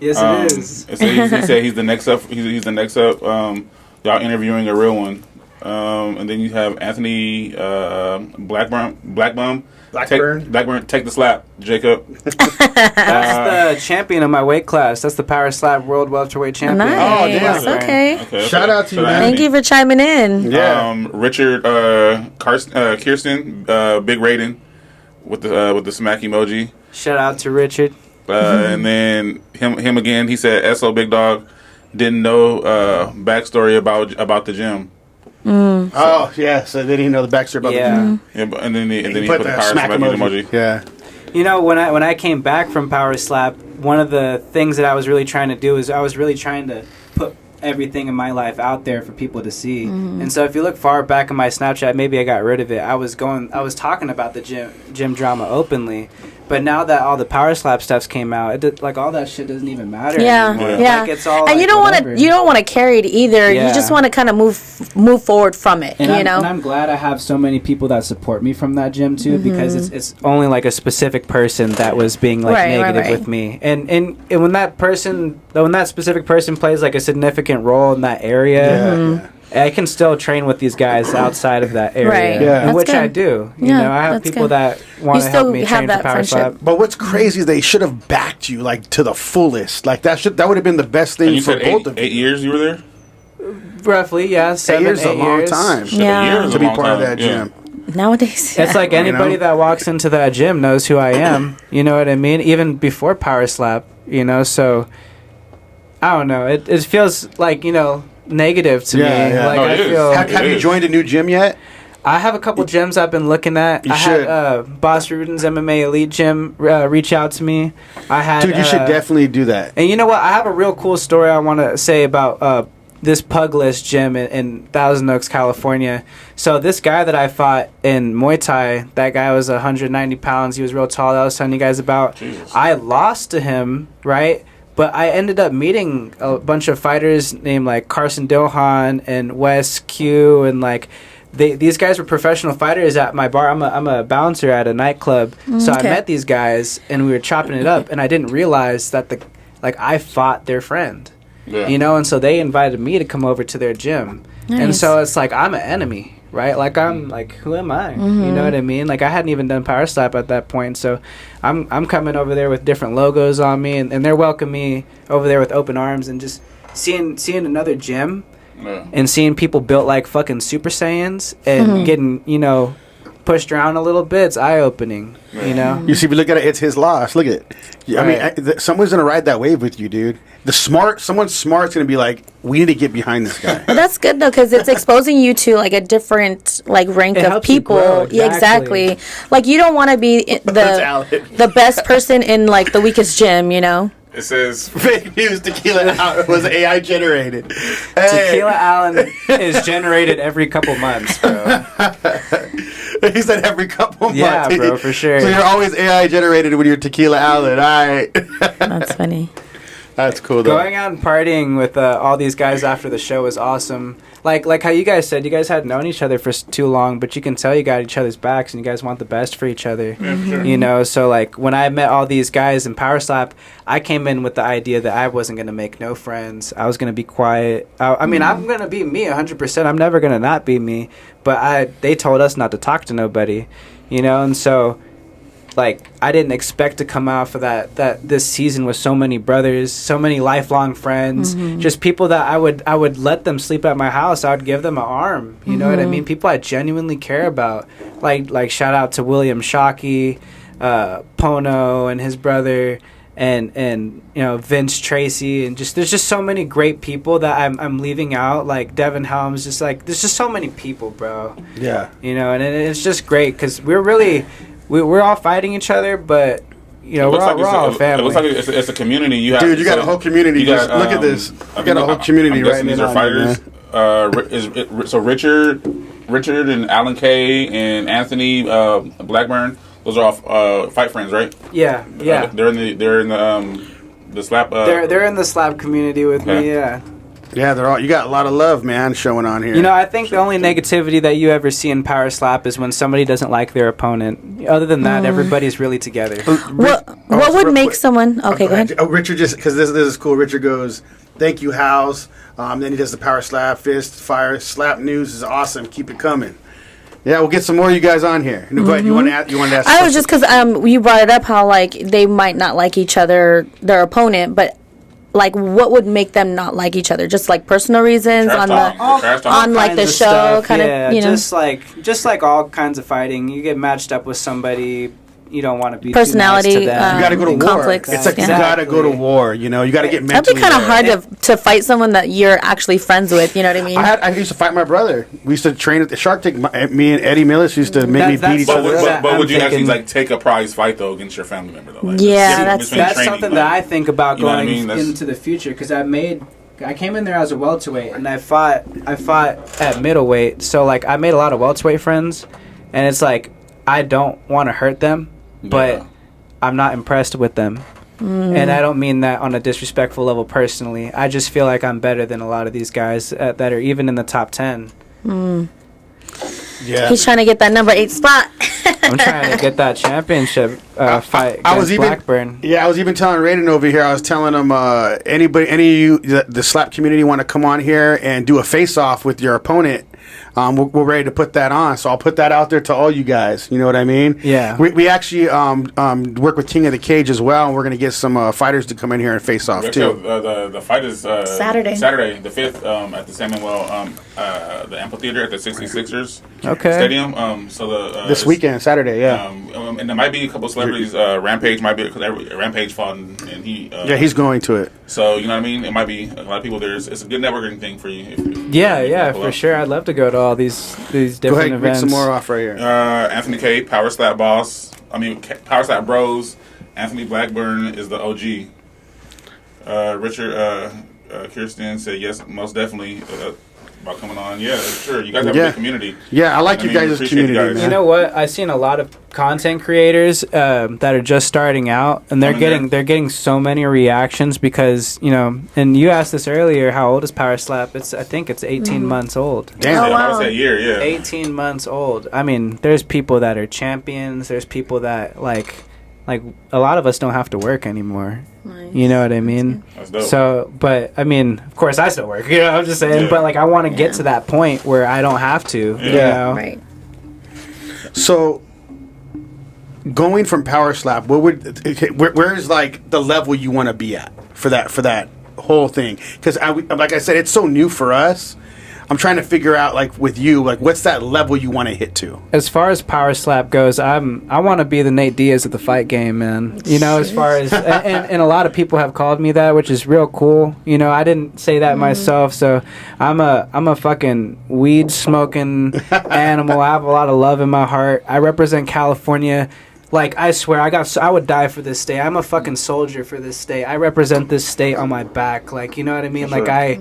Yes, it is. He said he's the next up. He's the next up. Y'all interviewing a real one. And then you have Anthony Blackburn. Take the slap, Jacob. That's the champion of my weight class. That's the power slap world welterweight champion. Nice. Oh, damn. Okay. Shout out to you, man. Thank you for chiming in. Yeah. Richard Kirsten, big rating with the smack emoji. Shout out to Richard. And then him again. He said, "So big dog, didn't know backstory about the gym." Oh yeah, so they didn't know the backstory about the gym. Yeah, and then he put the power smack emoji. Yeah. You know, when I came back from Power Slap, one of the things that I was really trying to do is I was really trying to put everything in my life out there for people to see. And so if you look far back in my Snapchat, maybe I got rid of it. I was talking about the gym drama openly. But now that all the Power Slap stuffs came out, all that shit doesn't even matter anymore. Yeah. Like, it's all, and like, you don't want to carry it either. You just want to kind of move forward from it. And I'm glad I have so many people that support me from that gym too, because it's only like a specific person that was being like negative with me. And when that specific person plays like a significant role in that area. I can still train with these guys outside of that area, which I do. You know, I have people that want to help me train for Power Slap. But what's crazy is they should have backed you like to the fullest. Like that would have been the best thing for both of you. 8 years you were there? Roughly, yeah. 8 years is a long time. To be part of that gym. Nowadays, it's like anybody that walks into that gym knows who I am. You know what I mean? Even before Power Slap, so I don't know. It feels like negative to me. Like I feel. Have you joined a new gym yet? I have a couple gyms I've been looking at. You should. Had Boss Ruden's MMA Elite Gym reach out to me. Dude, you should definitely do that. And you know what? I have a real cool story I want to say about this Pugless gym in Thousand Oaks, California. So this guy that I fought in Muay Thai, that guy was 190 pounds. He was real tall. That I was telling you guys about. Jesus. I lost to him, right? But I ended up meeting a bunch of fighters named like Carson Dohan and Wes Q, and like these guys were professional fighters at my bar. I'm a bouncer at a nightclub, so I met these guys and we were chopping it up, and I didn't realize that I fought their friend, and so they invited me to come over to their gym, and so it's like I'm an enemy. Right, like I'm like, who am I? You know what I mean? Like I hadn't even done Power Slap at that point, so I'm coming over there with different logos on me, and they're welcoming me over there with open arms, and just seeing another gym, and seeing people built like fucking Super Saiyans and getting pushed around a little bit. It's eye opening, You see, if you look at it, it's his loss. Look at it. I mean, someone's gonna ride that wave with you, dude. Someone smart's gonna be like, we need to get behind this guy. Well, that's good though, because it's exposing you to like a different like rank of people. Grow, exactly. Yeah, exactly. Like you don't want to be the best person in like the weakest gym, It says Fake news. Tequila was AI generated. Tequila Allen is generated every couple months, bro. He said every couple months. Yeah, bro, for sure. So you're always AI generated when you're Tequila Allen. All right. That's funny. That's cool, though. Going out and partying with all these guys after the show was awesome. Like how you guys said, you guys hadn't known each other for too long, but you can tell you got each other's backs and you guys want the best for each other. Sure. So like when I met all these guys in Power Slap, I came in with the idea that I wasn't going to make no friends. I was going to be quiet. I mean, I'm going to be me 100%. I'm never going to not be me. But they told us not to talk to nobody, and so like I didn't expect to come out for that this season with so many brothers, so many lifelong friends, just people that I would let them sleep at my house. I would give them an arm. You know what I mean? People I genuinely care about. Like shout out to William Shockey, Pono and his brother, and Vince Tracy, and there's just so many great people that I'm leaving out. Like Devin Helms, just like there's just so many people, bro. Yeah. And it's just great because we're all fighting each other, but we're all a family. It looks like it's a community. You got a whole community. Look at this. You got a whole community right now. These are fighters. So Richard and Alan Kay and Anthony Blackburn. Those are all fight friends, right? Yeah. They're in the slap. They're in the slap community with me. Yeah. Yeah, they're all. You got a lot of love, man, showing on here. I think the only negativity that you ever see in Power Slap is when somebody doesn't like their opponent. Other than that, everybody's really together. What would make someone? Okay, go ahead. Richard because this is cool. Richard goes, "Thank you, House." Then he does the Power Slap, Fist, Fire, Slap News is awesome. Keep it coming. Yeah, we'll get some more of you guys on here. But you want to ask? I was just because you brought it up how like they might not like each other, their opponent, but. Like, what would make them not like each other? Just like personal reasons on the show, kind of, just like all kinds of fighting. You get matched up with somebody, you don't want to be personality. Too nice to them. You got to go to war. Conflicts. It's like you got to go to war. You got to get mentally. That'd be kind of hard to fight someone that you're actually friends with. You know what I mean? I used to fight my brother. We used to train at the Shark Tank. Me and Eddie Millis used to make me beat each other up. But would you actually take a prize fight though against your family member though? That's something that I think about going into the future because I came in there as a welterweight and I fought at middleweight. So like I made a lot of welterweight friends, and it's like I don't want to hurt them. But I'm not impressed with them. And I don't mean that on a disrespectful level personally. I just feel like I'm better than a lot of these guys that are even in the top 10. Yeah. He's trying to get that number 8 spot. I'm trying to get that championship fight against Blackburn. Yeah, I was even telling Raiden over here, I was telling him, any of you, the slap community want to come on here and do a face-off with your opponent. We're ready to put that on, so I'll put that out there to all you guys. You know what I mean? Yeah. We actually work with King of the Cage as well, and we're going to get some fighters to come in here and face off too. The fight is Saturday the 5th at the Samuel the amphitheater at the 66ers Stadium. This weekend, Saturday, yeah. And there might be a couple celebrities. Rampage might be because Rampage fought and he. He's going to it. So you know what I mean. It might be a lot of people there. It's a good networking thing for you. For sure. I'd love to go to all these different Go ahead, events. Make some more off right here. Anthony K, Power Slap boss. Power Slap bros. Anthony Blackburn is the OG. Richard Kirsten said yes, most definitely. about coming on. Yeah, sure. You guys have a Yeah. good community. Yeah, I like I you mean, guys' appreciate community, you guys. man. You know what? I've seen a lot of content creators that are just starting out, and they're getting so many reactions because And you asked this earlier. How old is Power Slap? I think it's 18 months old. Damn. Oh, Yeah, I wow. would say a year. Yeah. 18 months old. I mean, there's people that are champions. There's people that like a lot of us don't have to work anymore. Nice. You know what I mean? That's dope. So, but I mean, of course, I still work. I'm just saying. Yeah. But like, I want to get Yeah. to that point where I don't have to. Yeah. You know? Right. So, going from Power Slap, where's like the level you want to be at for that whole thing? Because like I said, it's so new for us. I'm trying to figure out, like, with you, like, what's that level you want to hit to? As far as Power Slap goes, I want to be the Nate Diaz of the fight game, man. You know, as far as and a lot of people have called me that, which is real cool. You know, I didn't say that myself, so I'm a fucking weed smoking animal. I have a lot of love in my heart. I represent California. Like, I swear, I would die for this state. I'm a fucking soldier for this state. I represent this state on my back. Like, you know what I mean? Sure. Like,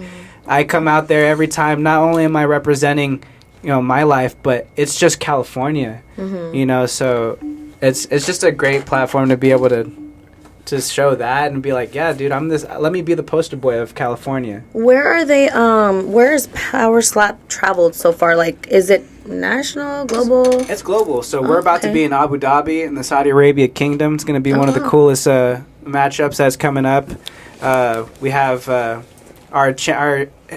I come out there every time. Not only am I representing, my life, but it's just California. You know, so it's just a great platform to be able to show that and be like, yeah, dude, I'm this. Let me be the poster boy of California. Where are they? Where has Power Slap traveled so far? Like, is it national, global? It's global. So we're about to Okay. be in Abu Dhabi in the Saudi Arabia Kingdom. It's going to be one of the coolest matchups that's coming up. We have our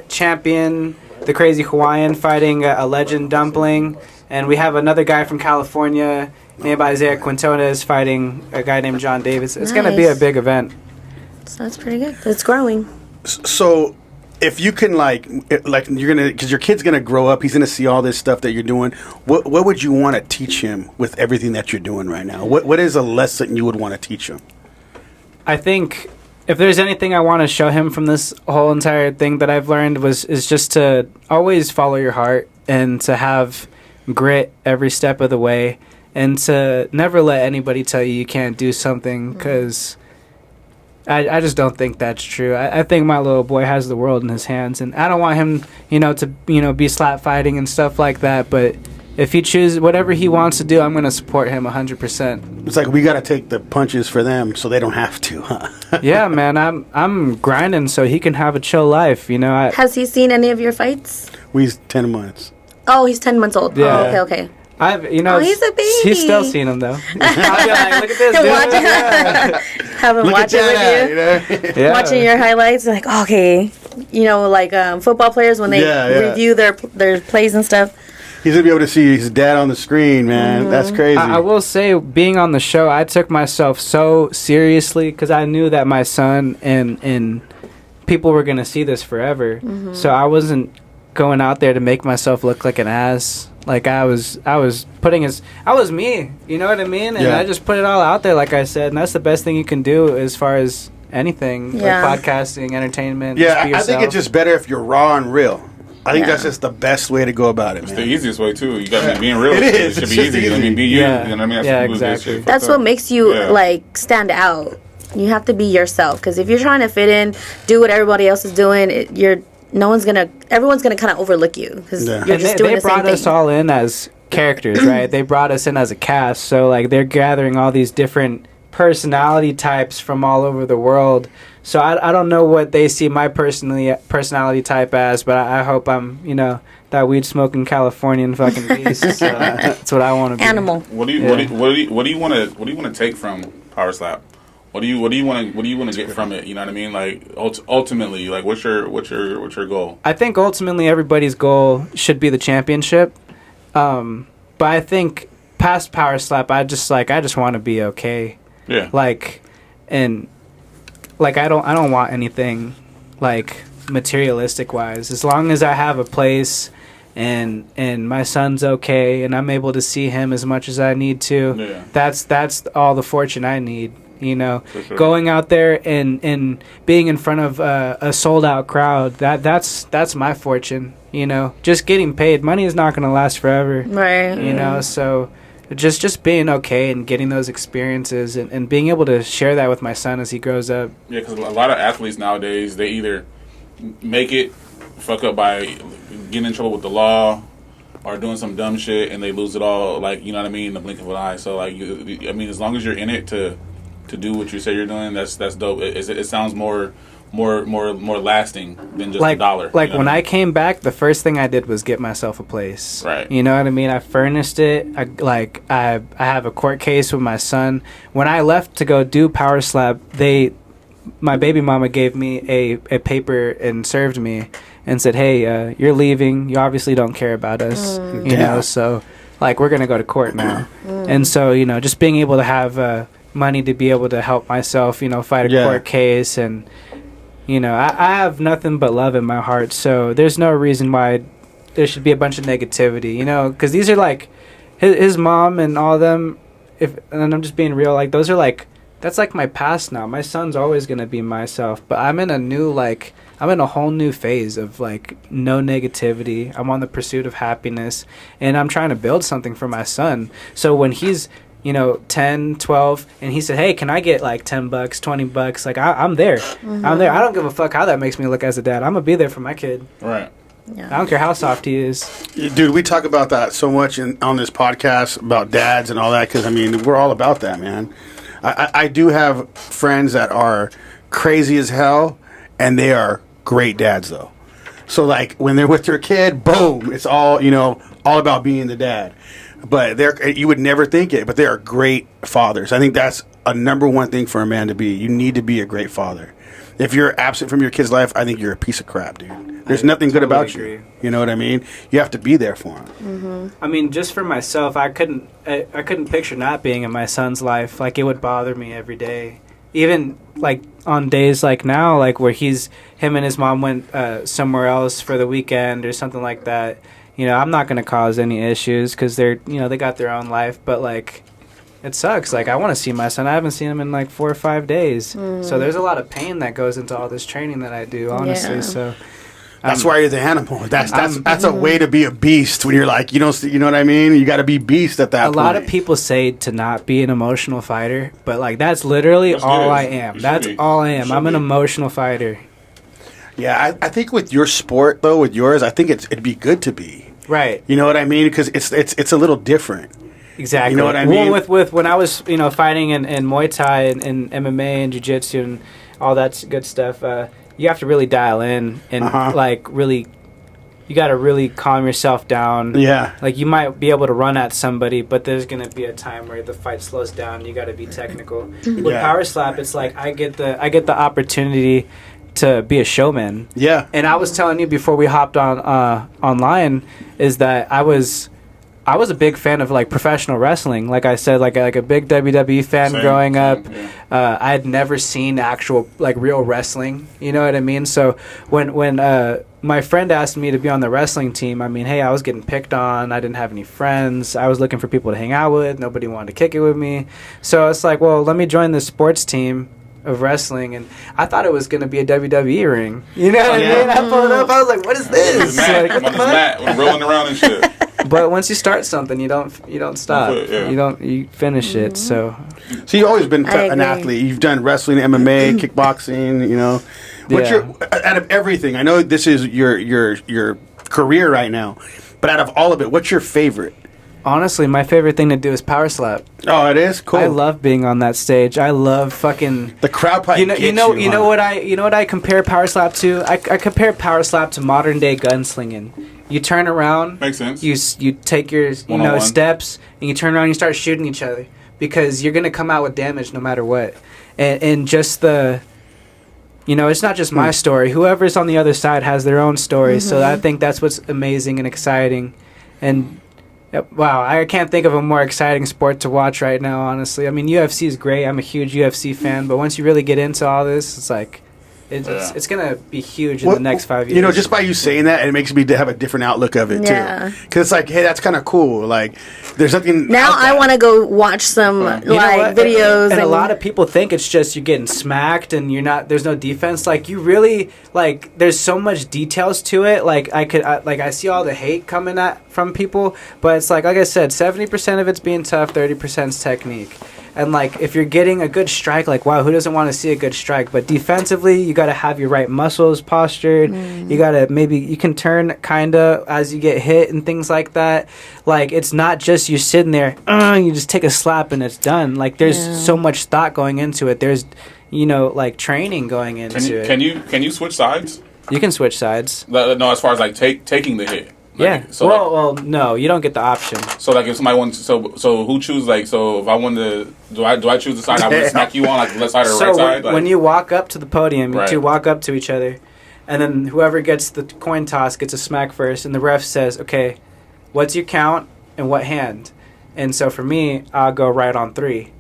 champion, the Crazy Hawaiian, fighting a legend Dumpling. And we have another guy from California named Isaiah Quintones fighting a guy named John Davis. It's going to be a Nice. big event. So that's pretty good. It's growing. So, if you can, like you're gonna, because your kid's gonna grow up, he's gonna see all this stuff that you're doing. What would you want to teach him with everything that you're doing right now? What is a lesson you would want to teach him? I think if there's anything I want to show him from this whole entire thing that I've learned is just to always follow your heart and to have grit every step of the way and to never let anybody tell you can't do something because I just don't think that's true. I think my little boy has the world in his hands, and I don't want him, to be slap fighting and stuff like that. But if he chooses whatever he wants to do, I'm going to support him 100%. It's like we got to take the punches for them so they don't have to, huh? Yeah, man, I'm grinding so he can have a chill life. Has he seen any of your fights? We's 10 months. Oh, he's 10 months old. Yeah. Oh, okay. He's a baby. He's still seen him though. I'll be like, look at this, He'll dude. watch it. Have him Look watch at it with you. that, Yeah. Watching your highlights, like, okay, like football players when they Yeah. review their plays and stuff. He's gonna be able to see his dad on the screen, man. That's crazy. I will say, being on the show, I took myself so seriously because I knew that my son and people were gonna see this forever. So I wasn't going out there to make myself look like an ass. Like I was me. You know what I mean? And Yeah. I just put it all out there, like I said, and that's the best thing you can do as far as anything, Yeah. like podcasting, entertainment. yeah, just be I think yourself. it's just better if you're raw and real. I think Yeah. that's just the best way to go about it, It's man. the easiest way too. You got to being real. It is. It should It's be just easy. I easy. mean, be you. Yeah. You know what I mean? That's Yeah, some people get exactly. shit That's fucked what up. makes you Yeah. like stand out. You have to be yourself because if you're trying to fit in, do what everybody else is doing, everyone's gonna kind of overlook you because Yeah. you're And just they doing the same brought us thing. all in as characters, right? They brought us in as a cast, so like they're gathering all these different personality types from all over the world. So I don't know what they see my personality type as, but I hope I'm that weed smoking Californian fucking beast. So that's what I want to be. Animal. What do you want to take from Power Slap? What do you want to get from it? You know what I mean? Like ultimately, like what's your goal? I think ultimately everybody's goal should be the championship. But I think past Power Slap, I just want to be okay. Yeah. I don't want anything like materialistic wise. As long as I have a place and my son's okay and I'm able to see him as much as I need to, Yeah. that's all the fortune I need. For sure. Going out there and being in front of a sold out crowd, that's my fortune. Just getting paid. Money is not going to last forever. Right. So just being okay and getting those experiences and being able to share that with my son as he grows up. Yeah, because a lot of athletes nowadays, they either make it, fuck up by getting in trouble with the law or doing some dumb shit and they lose it all, like, you know what I mean, in the blink of an eye. So like, I mean, as long as you're in it to do what you say you're doing, that's dope. It sounds more lasting than just like a dollar. Like you know when what I came back, the first thing I did was get myself a place. Right. You know what I mean? I furnished it. I have a court case with my son. When I left to go do Power Slap, my baby mama gave me a paper and served me and said, "Hey, you're leaving. You obviously don't care about us. You know, so like we're gonna go to court now." And so, you know, just being able to have money to be able to help myself, you know, fight a court case, and you know, I have nothing but love in my heart, so there's no reason why there should be a bunch of negativity, you know, because these are like his mom and all of them. And I'm just being real, like those are like, that's like my past now. My son's always gonna be myself, but I'm in a whole new phase of like no negativity. I'm on the pursuit of happiness, and I'm trying to build something for my son. So when he's, you know, 10, 12, and he said, "Hey, can I get like $10, $20?" Like I'm there. I'm there. I don't give a fuck how that makes me look as a dad. I'm gonna be there for my kid. Right. Yeah. I don't care how soft he is. Dude, we talk about that so much on this podcast about dads and all that, because I mean, we're all about that, man. I do have friends that are crazy as hell, and they are great dads though. So like when they're with their kid, boom, it's all, you know, all about being the dad. But you would never think it, but they are great fathers. I think that's a number one thing for a man to be. You need to be a great father. If you're absent from your kid's life, I think you're a piece of crap, dude. There's nothing good about you. You know what I mean? You have to be there for him. I mean, just for myself, I couldn't picture not being in my son's life. Like, it would bother me every day. Even like on days like now, like where him and his mom went somewhere else for the weekend or something like that. You know, I'm not going to cause any issues because they got their own life. But like, it sucks. Like, I want to see my son. I haven't seen him in like 4 or 5 days. So there's a lot of pain that goes into all this training that I do, honestly. Yeah. So that's why you're the animal. That's a way to be a beast when you're like, you know what I mean? You got to be beast at that point. A lot of people say to not be an emotional fighter, but like that's literally all I am. That's all I am. I'm an emotional fighter. Yeah, I think with your sport though, with yours, I think it'd be good to be. Right. You know what I mean? Because it's a little different. Exactly. You know what I mean? Well, with when I was, you know, fighting in Muay Thai and MMA and Jiu-Jitsu and all that good stuff, you have to really dial in and like really, you got to really calm yourself down. Yeah. Like you might be able to run at somebody, but there's going to be a time where the fight slows down. You got to be technical. With Power Slap, it's like I get the opportunity to be a showman. Yeah. And I was telling you before we hopped on online is that I was a big fan of like professional wrestling. Like I said, like a big WWE fan growing up. Yeah. I had never seen actual like real wrestling. You know what I mean? So when my friend asked me to be on the wrestling team, I mean, hey, I was getting picked on. I didn't have any friends. I was looking for people to hang out with. Nobody wanted to kick it with me. So it's like, well, let me join the sports team of wrestling, and I thought it was going to be a WWE ring. You know what I mean? I pulled up, I was like, what is this? Like, what the fuck? I'm rolling around and shit. But once you start something, you don't stop. You finish it. So you've always been an agree. athlete. You've done wrestling, MMA, kickboxing. You know, what's your out of everything? I know this is your career right now, but out of all of it, what's your favorite? Honestly, my favorite thing to do is Power Slap. Oh, it is cool. I love being on that stage. I love fucking the crowd. Probably you know what I compare Power Slap to? I compare Power Slap to modern day gunslinging. You turn around. Makes sense. You take your steps and you turn around and you start shooting each other because you're gonna come out with damage no matter what. And just the, you know, it's not just my story. Whoever's on the other side has their own story. So I think that's what's amazing and exciting. And wow, I can't think of a more exciting sport to watch right now, honestly. I mean, UFC is great. I'm a huge UFC fan, but once you really get into all this, it's like it's going to be huge in the next 5 years. You know, just by you saying that, it makes me have a different outlook of it, too. Because it's like, hey, that's kind of cool. Like, there's something... Now I want to go watch some, videos. And a lot of people think it's just you're getting smacked and there's no defense. Like, you really... Like, there's so much details to it. Like, I see all the hate coming from people, but it's like I said, 70% of it's being tough, 30% is technique. And like if you're getting a good strike, like wow, who doesn't want to see a good strike? But defensively, you got to have your right muscles postured. You got to maybe you can turn kinda as you get hit and things like that. Like it's not just you sitting there, you just take a slap and it's done. Like there's so much thought going into it. There's like training going into it. Can you switch sides? You can switch sides. No, as far as like taking the hit. Like, Yeah. So well, no, you don't get the option. So like if somebody wants, so who chooses like so if I want to do I choose the side I want to smack you on like the left side or So right side? when you walk up to the podium, you Right. two walk up to each other, and then whoever gets the coin toss gets a smack first, and the ref says, "Okay, what's your count and what hand?" And so for me, I'll go right on 3.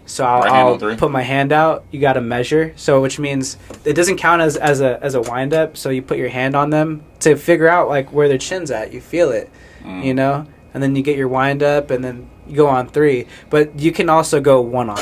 So Right hand I'll on 3? put my hand out. You got to measure. So which means it doesn't count as a wind up. So you put your hand on them to figure out like where their chin's at. You feel it, and then you get your wind up, and then you go on 3. But you can also go 1 on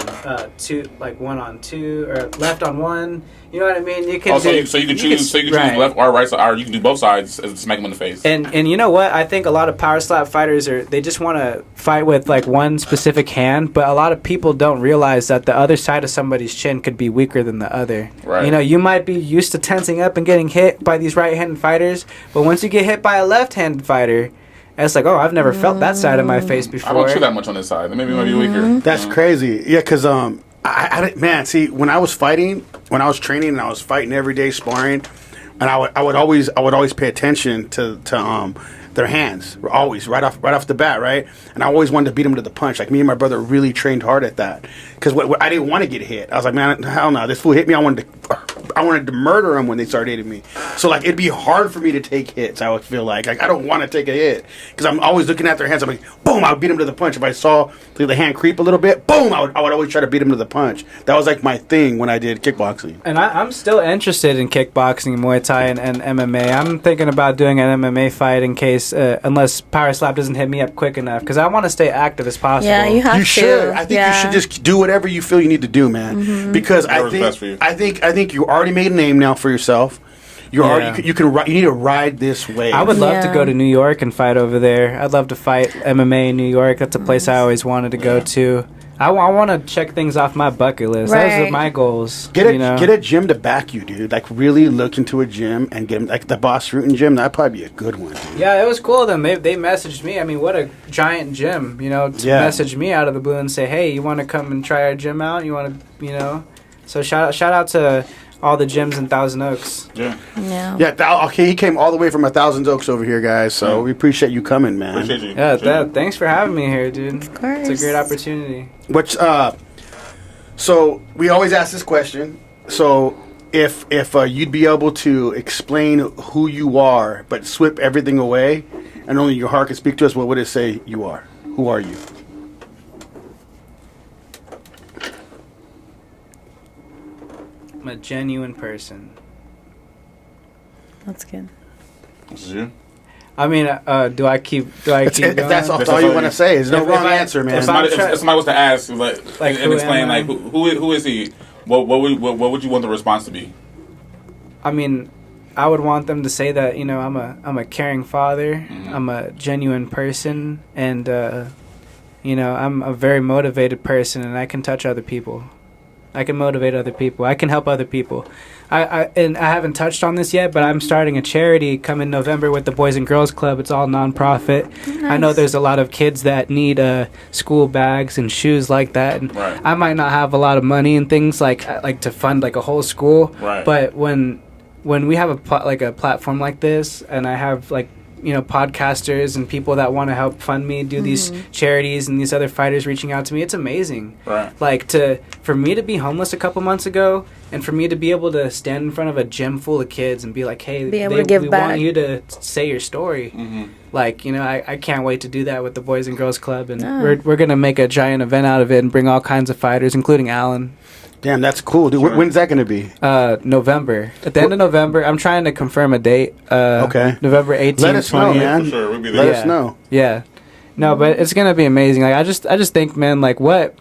2, like 1 on 2 or left on 1. You know what I mean? You can. Oh, so you can choose right. left or right side, or you can do both sides and smack them in the face. And you know what? I think a lot of power slap fighters they just want to fight with like one specific hand, but a lot of people don't realize that the other side of somebody's chin could be weaker than the other. Right. You might be used to tensing up and getting hit by these right-handed fighters, but once you get hit by a left-handed fighter, it's like, oh, I've never felt that side of my face before. I don't chew that much on this side. Maybe it might be weaker. That's crazy. Yeah, because man, see, when I was training, and I was fighting every day, sparring, and I would always pay attention to their hands, always right off the bat, right? And I always wanted to beat them to the punch. Like me and my brother really trained hard at that because I didn't want to get hit. I was like, man, hell no, this fool hit me. I wanted to murder him when they started hitting me. So like it'd be hard for me to take hits. I would feel like I don't want to take a hit because I'm always looking at their hands. I'm like, boom, I would beat him to the punch. If I saw the hand creep a little bit, boom, I would always try to beat him to the punch. That was like my thing when I did kickboxing. And I'm still interested in kickboxing, Muay Thai, and MMA. I'm thinking about doing an MMA fight in case, unless Power Slap doesn't hit me up quick enough, because I want to stay active as possible. Yeah, you have to. You should. I think you should just do whatever you feel you need to do, man. Because best for you. I think you already made a name now for yourself. You need to ride this wave. I would love to Yeah. go to New York and fight over there. I'd love to fight MMA in New York. That's a place I always wanted to go to. I want to check things off my bucket list. Those are Right. my goals. Get a gym to back you, dude. Like really look into a gym and get like the Boss Rutan gym. That'd probably be a good one, dude. Yeah, it was cool of them. They messaged me. I mean, what a giant gym, to message me out of the blue and say, hey, you want to come and try our gym out? You want to, So shout out to all the gyms in Thousand Oaks. Yeah. Yeah. Yeah, okay, he came all the way from 1,000 Oaks over here, guys. So we appreciate you coming, man. Appreciate you. Yeah, thanks for having me here, dude. Of course. It's a great opportunity. Which, so we always ask this question. So if you'd be able to explain who you are, but sweep everything away, and only your heart can speak to us, what would it say you are? Who are you? I'm a genuine person. That's good. This is you. I mean, do I keep If going? that's all That's you all want to you- say, there's no If wrong I- answer, man. if If I'm somebody was to ask, and who explain, am I? like who is he? What would you want the response to be? I mean, I would want them to say that I'm a caring father, I'm a genuine person, and I'm a very motivated person, and I can touch other people. I can motivate other people. I can help other people. I haven't touched on this yet, but I'm starting a charity coming November with the Boys and Girls Club. It's all nonprofit. I know there's a lot of kids that need school bags and shoes like that, and Right. I might not have a lot of money and things like to fund like a whole school. Right. But when we have a platform like this, and I have podcasters and people that want to help fund me do these charities, and these other fighters reaching out to me, it's amazing. Right. Like for me to be homeless a couple months ago, and for me to be able to stand in front of a gym full of kids and be like, hey, Be able to give we back. want you to say your story. Mm-hmm. Like, I can't wait to do that with the Boys and Girls Club, and Ah. we're gonna make a giant event out of it and bring all kinds of fighters, including Alan. Damn, that's cool, dude. Sure. When's that going to be? November. At the end of November, I'm trying to confirm a date. Okay. November 18th. Let us know, 20th. man. For sure, we'll be Let there. us know. Yeah. No, but it's gonna be amazing. Like I just think, man, like what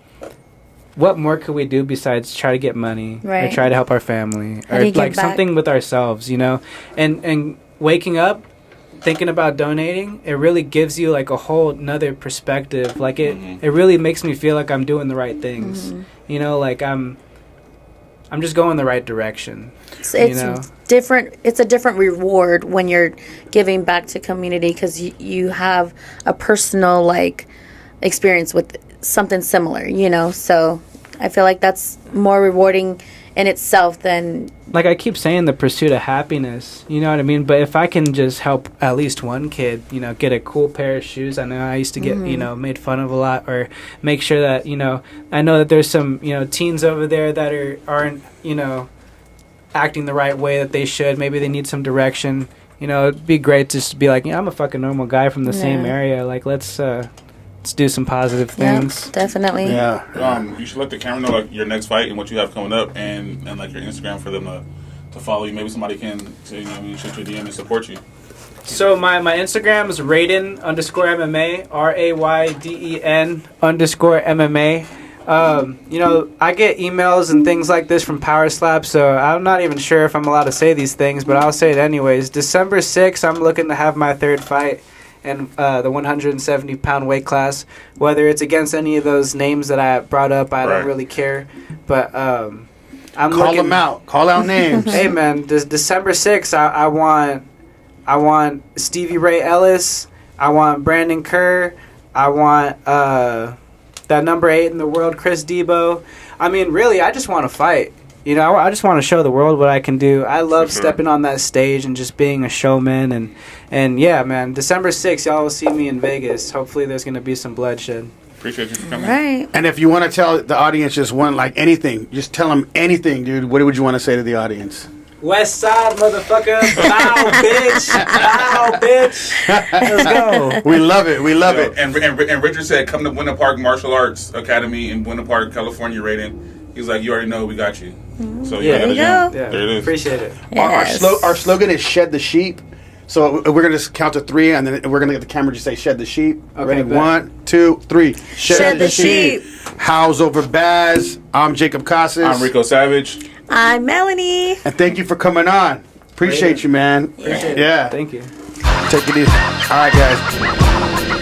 more could we do besides try to get money or Right. try to help our family How or do you give like back? something with ourselves, and waking up thinking about donating, it really gives you like a whole nother perspective. Like it really makes me feel like I'm doing the right things. You know, like I'm just going the right direction. It's different. It's a different reward when you're giving back to community because you have a personal like experience with something similar. You know, so I feel like that's more rewarding in itself than, like I keep saying, the pursuit of happiness, you know what I mean? But if I can just help at least one kid, you know, get a cool pair of shoes, I know I used to get, you know, made fun of a lot, or make sure that, you know, I know that there's some, you know, teens over there that aren't, you know, acting the right way that they should. Maybe they need some direction. You know, it'd be great just to be like, yeah, I'm a fucking normal guy from the same area. Like, let's do some positive things. Yeah, definitely. Yeah. You should let the camera know like your next fight and what you have coming up, and like your Instagram for them to follow you. Maybe somebody can, you know, shoot your DM and support you. So my Instagram is Rayden_MMA, RAYDEN_MMA. You know, I get emails and things like this from Power Slap, so I'm not even sure if I'm allowed to say these things, but I'll say it anyways. December 6th, I'm looking to have my third fight in the 170-pound weight class. Whether it's against any of those names that I brought up, I don't really care. But I'm Call them out. Call out names. Hey man, December 6th, I want Stevie Ray Ellis. I want Brandon Kerr. I want that number 8 in the world, Chris Debo. I mean, really, I just want to fight. You know, I just want to show the world what I can do. I love stepping on that stage and just being a showman. And yeah, man, December 6th, y'all will see me in Vegas. Hopefully there's going to be some bloodshed. Appreciate you for coming. Right. And if you want to tell the audience just one, like anything, just tell them anything, dude. What would you want to say to the audience? West Side, motherfucker. Bow, bitch. Bow, bitch. Let's go. We love it. We love it. And Richard said, come to Winter Park Martial Arts Academy in Winter Park, California, Raiden. He's like, you already know, we got you. So Yeah. there you go. Yeah, There it is. appreciate it. Yes. Our slogan is "Shed the Sheep." So we're gonna just count to 3, and then we're gonna get the camera to say "Shed the Sheep." Okay, Ready? bet. 1, 2, 3. Shed the sheep. How's over Baz? I'm Jacob Casas. I'm Rico Savage. I'm Melanie. And thank you for coming on. Appreciate you, man. Appreciate it. Yeah. Thank you. Take it easy. All right, guys.